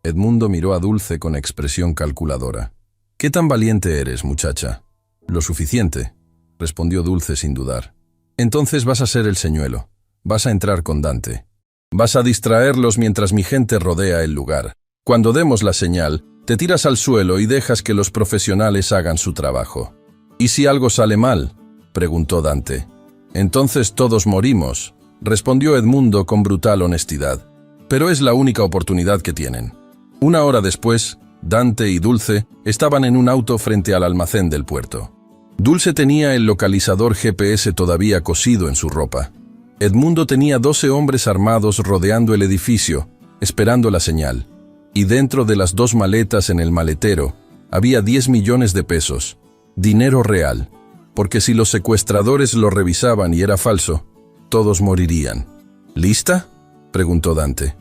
Edmundo miró a Dulce con expresión calculadora. ¿Qué tan valiente eres, muchacha? Lo suficiente, respondió Dulce sin dudar. Entonces vas a ser el señuelo. Vas a entrar con Dante. Vas a distraerlos mientras mi gente rodea el lugar. Cuando demos la señal, te tiras al suelo y dejas que los profesionales hagan su trabajo. ¿Y si algo sale mal?, preguntó Dante. Entonces todos morimos, respondió Edmundo con brutal honestidad. Pero es la única oportunidad que tienen. 1 hora después, Dante y Dulce estaban en un auto frente al almacén del puerto. Dulce tenía el localizador GPS todavía cosido en su ropa. Edmundo tenía 12 hombres armados rodeando el edificio, esperando la señal. Y dentro de las 2 maletas en el maletero había 10 millones de pesos, dinero real, porque si los secuestradores lo revisaban y era falso, todos morirían. ¿Lista?, preguntó Dante.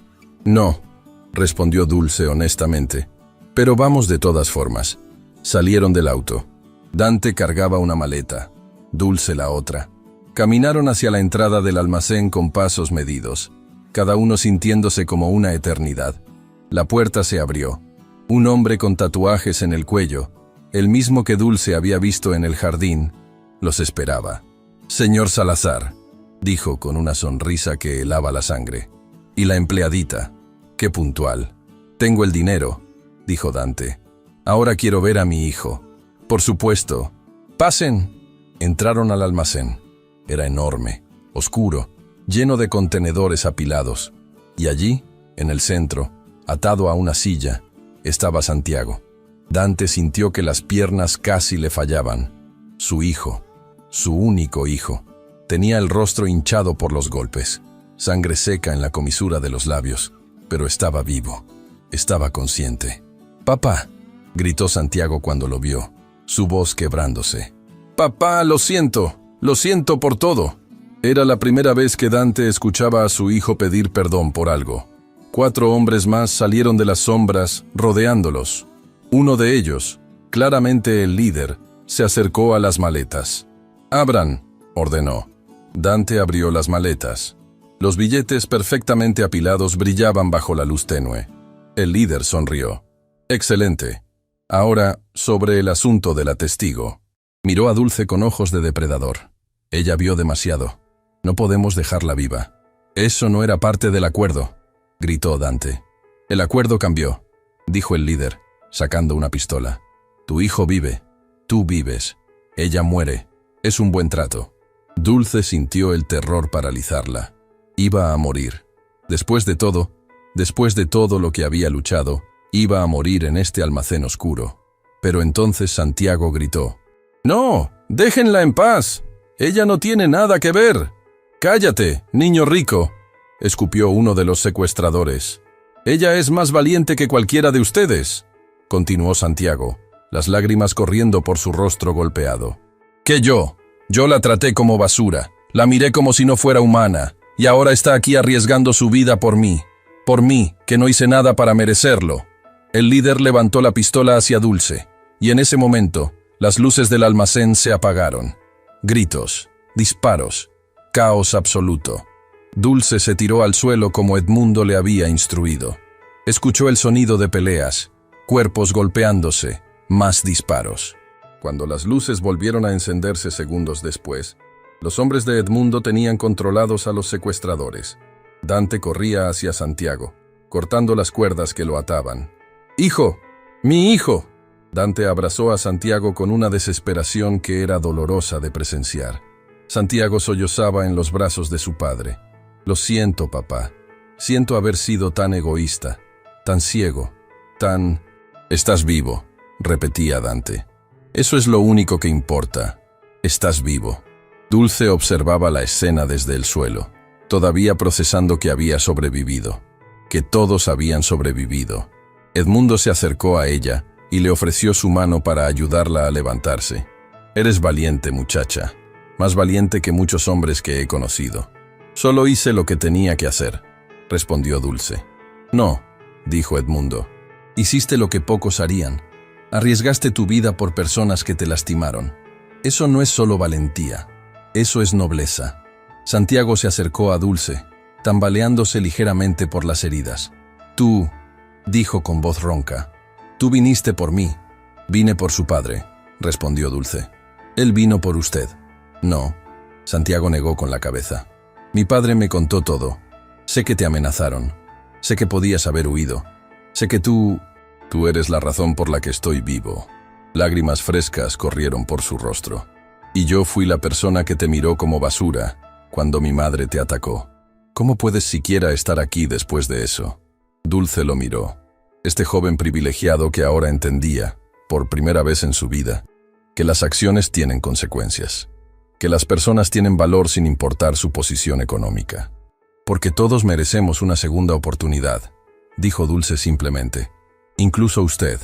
No, respondió Dulce honestamente, pero vamos de todas formas. Salieron del auto. Dante cargaba una maleta, Dulce la otra. Caminaron hacia la entrada del almacén con pasos medidos, cada uno sintiéndose como una eternidad. La puerta se abrió. Un hombre con tatuajes en el cuello, el mismo que Dulce había visto en el jardín, los esperaba. «Señor Salazar», dijo con una sonrisa que helaba la sangre. «Y la empleadita, qué puntual. Tengo el dinero, dijo Dante. Ahora quiero ver a mi hijo. Por supuesto. Pasen. Entraron al almacén. Era enorme, oscuro, lleno de contenedores apilados. Y allí, en el centro, atado a una silla, estaba Santiago. Dante sintió que las piernas casi le fallaban. Su hijo, su único hijo, tenía el rostro hinchado por los golpes, sangre seca en la comisura de los labios, pero estaba vivo, estaba consciente. «Papá», gritó Santiago cuando lo vio, su voz quebrándose. «Papá, lo siento por todo». Era la primera vez que Dante escuchaba a su hijo pedir perdón por algo. 4 hombres más salieron de las sombras, rodeándolos. Uno de ellos, claramente el líder, se acercó a las maletas. «Abran», ordenó. Dante abrió las maletas. Los billetes perfectamente apilados brillaban bajo la luz tenue. El líder sonrió. «Excelente. Ahora, sobre el asunto de la testigo». Miró a Dulce con ojos de depredador. Ella vio demasiado. «No podemos dejarla viva». «Eso no era parte del acuerdo», gritó Dante. «El acuerdo cambió», dijo el líder, sacando una pistola. «Tu hijo vive. Tú vives. Ella muere. Es un buen trato». Dulce sintió el terror paralizarla. Iba a morir. Después de todo lo que había luchado, iba a morir en este almacén oscuro. Pero entonces Santiago gritó: «¡No! ¡Déjenla en paz! ¡Ella no tiene nada que ver!» «Cállate, niño rico», escupió uno de los secuestradores. «Ella es más valiente que cualquiera de ustedes», continuó Santiago, las lágrimas corriendo por su rostro golpeado. «¿Qué yo? Yo la traté como basura, la miré como si no fuera humana, y ahora está aquí arriesgando su vida por mí, que no hice nada para merecerlo». El líder levantó la pistola hacia Dulce, y en ese momento, las luces del almacén se apagaron. Gritos, disparos, caos absoluto. Dulce se tiró al suelo como Edmundo le había instruido. Escuchó el sonido de peleas, cuerpos golpeándose, más disparos. Cuando las luces volvieron a encenderse segundos después, los hombres de Edmundo tenían controlados a los secuestradores. Dante corría hacia Santiago, cortando las cuerdas que lo ataban. «¡Hijo! ¡Mi hijo!». Dante abrazó a Santiago con una desesperación que era dolorosa de presenciar. Santiago sollozaba en los brazos de su padre. «Lo siento, papá. Siento haber sido tan egoísta, tan ciego, tan...». «Estás vivo», repetía Dante. «Eso es lo único que importa. Estás vivo». Dulce observaba la escena desde el suelo, todavía procesando que había sobrevivido, que todos habían sobrevivido. Edmundo se acercó a ella y le ofreció su mano para ayudarla a levantarse. «Eres valiente, muchacha, más valiente que muchos hombres que he conocido». «Solo hice lo que tenía que hacer», respondió Dulce. «No», dijo Edmundo. «Hiciste lo que pocos harían. Arriesgaste tu vida por personas que te lastimaron. Eso no es solo valentía, eso es nobleza». Santiago se acercó a Dulce, tambaleándose ligeramente por las heridas. «Tú», dijo con voz ronca, «tú viniste por mí». «Vine por su padre», respondió Dulce. «Él vino por usted». «No», Santiago negó con la cabeza. «Mi padre me contó todo. Sé que te amenazaron. Sé que podías haber huido. Sé que tú eres la razón por la que estoy vivo». Lágrimas frescas corrieron por su rostro. «Y yo fui la persona que te miró como basura cuando mi madre te atacó. ¿Cómo puedes siquiera estar aquí después de eso?». Dulce lo miró. Este joven privilegiado que ahora entendía, por primera vez en su vida, que las acciones tienen consecuencias, que las personas tienen valor sin importar su posición económica. «Porque todos merecemos una segunda oportunidad», dijo Dulce simplemente. «Incluso usted».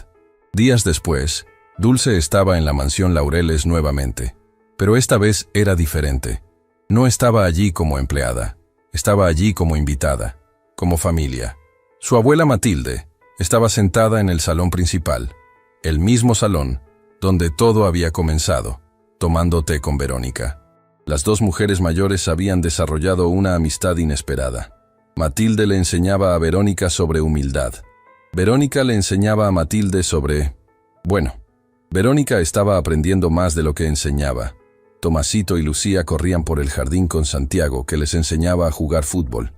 Días después, Dulce estaba en la mansión Laureles nuevamente, pero esta vez era diferente. No estaba allí como empleada, estaba allí como invitada, como familia. Su abuela Matilde estaba sentada en el salón principal, el mismo salón donde todo había comenzado, tomando té con Verónica. Las dos mujeres mayores habían desarrollado una amistad inesperada. Matilde le enseñaba a Verónica sobre humildad. Verónica le enseñaba a Matilde sobre... Bueno, Verónica estaba aprendiendo más de lo que enseñaba. Tomasito y Lucía corrían por el jardín con Santiago, que les enseñaba a jugar fútbol.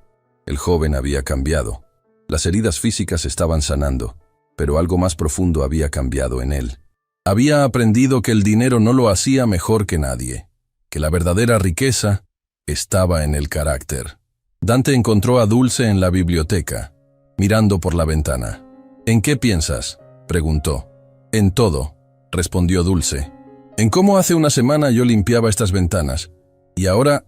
El joven había cambiado. Las heridas físicas estaban sanando. pero algo más profundo había cambiado en él. Había aprendido que el dinero no lo hacía mejor que nadie, que la verdadera riqueza estaba en el carácter. Dante encontró a Dulce en la biblioteca, mirando por la ventana. «¿En qué piensas?», preguntó. «En todo», respondió Dulce. «En cómo hace una semana yo limpiaba estas ventanas, y ahora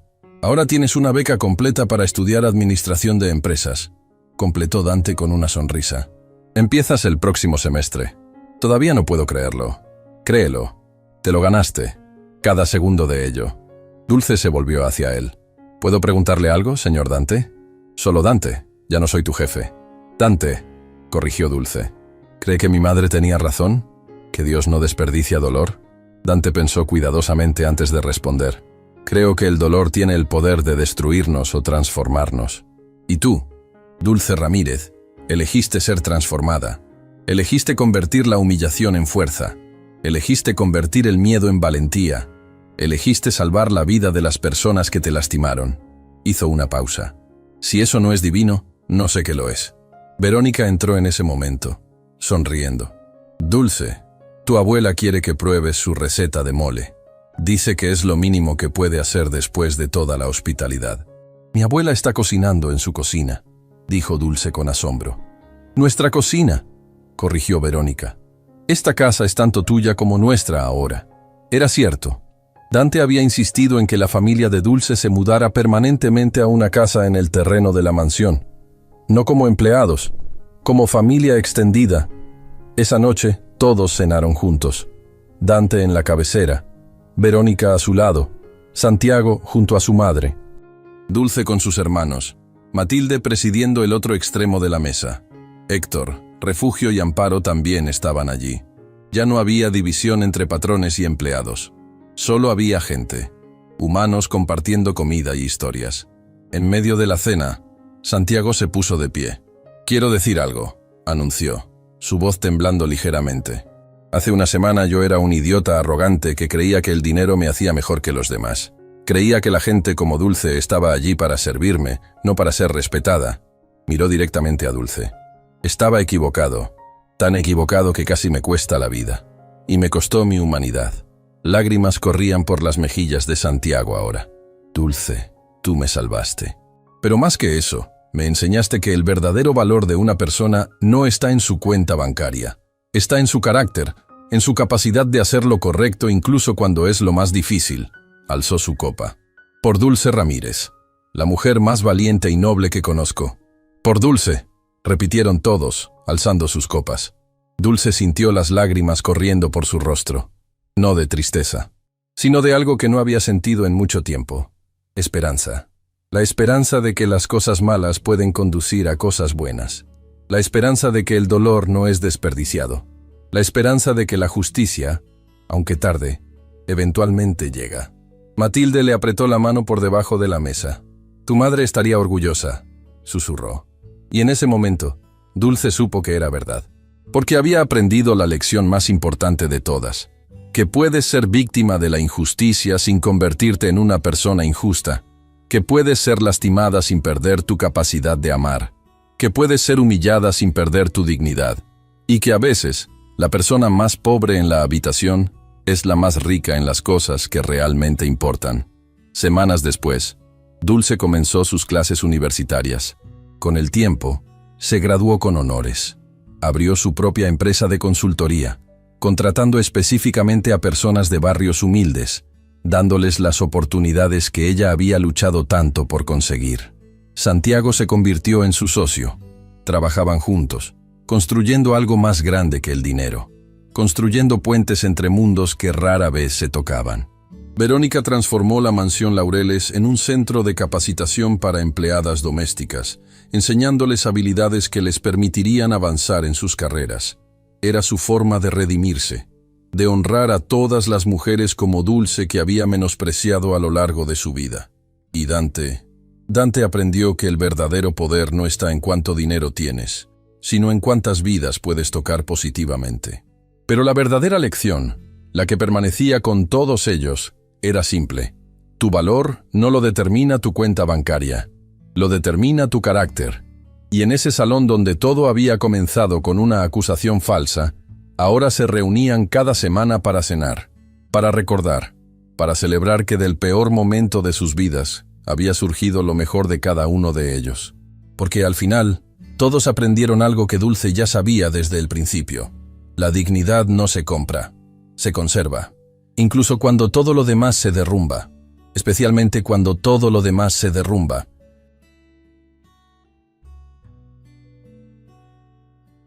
tienes una beca completa para estudiar administración de empresas», completó Dante con una sonrisa. «Empiezas el próximo semestre. Todavía no puedo creerlo. Créelo. Te lo ganaste. Cada segundo de ello». Dulce se volvió hacia él. «¿Puedo preguntarle algo, señor Dante?» «Solo Dante. Ya no soy tu jefe». «Dante», corrigió Dulce. «¿Cree que mi madre tenía razón? ¿Que Dios no desperdicia dolor?» Dante pensó cuidadosamente antes de responder. «Creo que el dolor tiene el poder de destruirnos o transformarnos. Y tú, Dulce Ramírez, elegiste ser transformada. Elegiste convertir la humillación en fuerza. Elegiste convertir el miedo en valentía. Elegiste salvar la vida de las personas que te lastimaron». Hizo una pausa. «Si eso no es divino, no sé qué lo es». Verónica entró en ese momento, sonriendo. «Dulce, tu abuela quiere que pruebes su receta de mole. Dice que es lo mínimo que puede hacer después de toda la hospitalidad». «Mi abuela está cocinando en su cocina», dijo Dulce con asombro. «Nuestra cocina», corrigió Verónica. «Esta casa es tanto tuya como nuestra ahora». Era cierto. Dante había insistido en que la familia de Dulce se mudara permanentemente a una casa en el terreno de la mansión. No como empleados, como familia extendida. Esa noche, todos cenaron juntos. Dante en la cabecera, Verónica a su lado, Santiago junto a su madre. Dulce con sus hermanos, Matilde presidiendo el otro extremo de la mesa. Héctor, Refugio y Amparo también estaban allí. Ya no había división entre patrones y empleados. Solo había gente, humanos compartiendo comida y historias. En medio de la cena, Santiago se puso de pie. «Quiero decir algo», anunció, su voz temblando ligeramente. «Hace una semana yo era un idiota arrogante que creía que el dinero me hacía mejor que los demás. Creía que la gente como Dulce estaba allí para servirme, no para ser respetada». Miró directamente a Dulce. «Estaba equivocado, tan equivocado que casi me cuesta la vida. Y me costó mi humanidad». Lágrimas corrían por las mejillas de Santiago ahora. «Dulce, tú me salvaste. Pero más que eso, me enseñaste que el verdadero valor de una persona no está en su cuenta bancaria. Está en su carácter, en su capacidad de hacer lo correcto incluso cuando es lo más difícil». Alzó su copa. «Por Dulce Ramírez, la mujer más valiente y noble que conozco». «Por Dulce», repitieron todos, alzando sus copas. Dulce sintió las lágrimas corriendo por su rostro. No de tristeza, sino de algo que no había sentido en mucho tiempo. Esperanza. La esperanza de que las cosas malas pueden conducir a cosas buenas. La esperanza de que el dolor no es desperdiciado. La esperanza de que la justicia, aunque tarde, eventualmente llega. Matilde le apretó la mano por debajo de la mesa. «Tu madre estaría orgullosa», susurró. Y en ese momento, Dulce supo que era verdad. Porque había aprendido la lección más importante de todas. Que puedes ser víctima de la injusticia sin convertirte en una persona injusta. Que puedes ser lastimada sin perder tu capacidad de amar. Que puedes ser humillada sin perder tu dignidad. Y que a veces, la persona más pobre en la habitación es la más rica en las cosas que realmente importan. Semanas después, Dulce comenzó sus clases universitarias. Con el tiempo, se graduó con honores. Abrió su propia empresa de consultoría, contratando específicamente a personas de barrios humildes, dándoles las oportunidades que ella había luchado tanto por conseguir. Santiago se convirtió en su socio. Trabajaban juntos, construyendo algo más grande que el dinero, construyendo puentes entre mundos que rara vez se tocaban. Verónica transformó la mansión Laureles en un centro de capacitación para empleadas domésticas, enseñándoles habilidades que les permitirían avanzar en sus carreras. Era su forma de redimirse, de honrar a todas las mujeres como Dulce que había menospreciado a lo largo de su vida. Y Dante aprendió que el verdadero poder no está en cuánto dinero tienes, sino en cuántas vidas puedes tocar positivamente. Pero la verdadera lección, la que permanecía con todos ellos, era simple. Tu valor no lo determina tu cuenta bancaria, lo determina tu carácter. Y en ese salón donde todo había comenzado con una acusación falsa, ahora se reunían cada semana para cenar, para recordar, para celebrar que del peor momento de sus vidas había surgido lo mejor de cada uno de ellos. Porque al final, todos aprendieron algo que Dulce ya sabía desde el principio. La dignidad no se compra, se conserva. Incluso cuando todo lo demás se derrumba. Especialmente cuando todo lo demás se derrumba.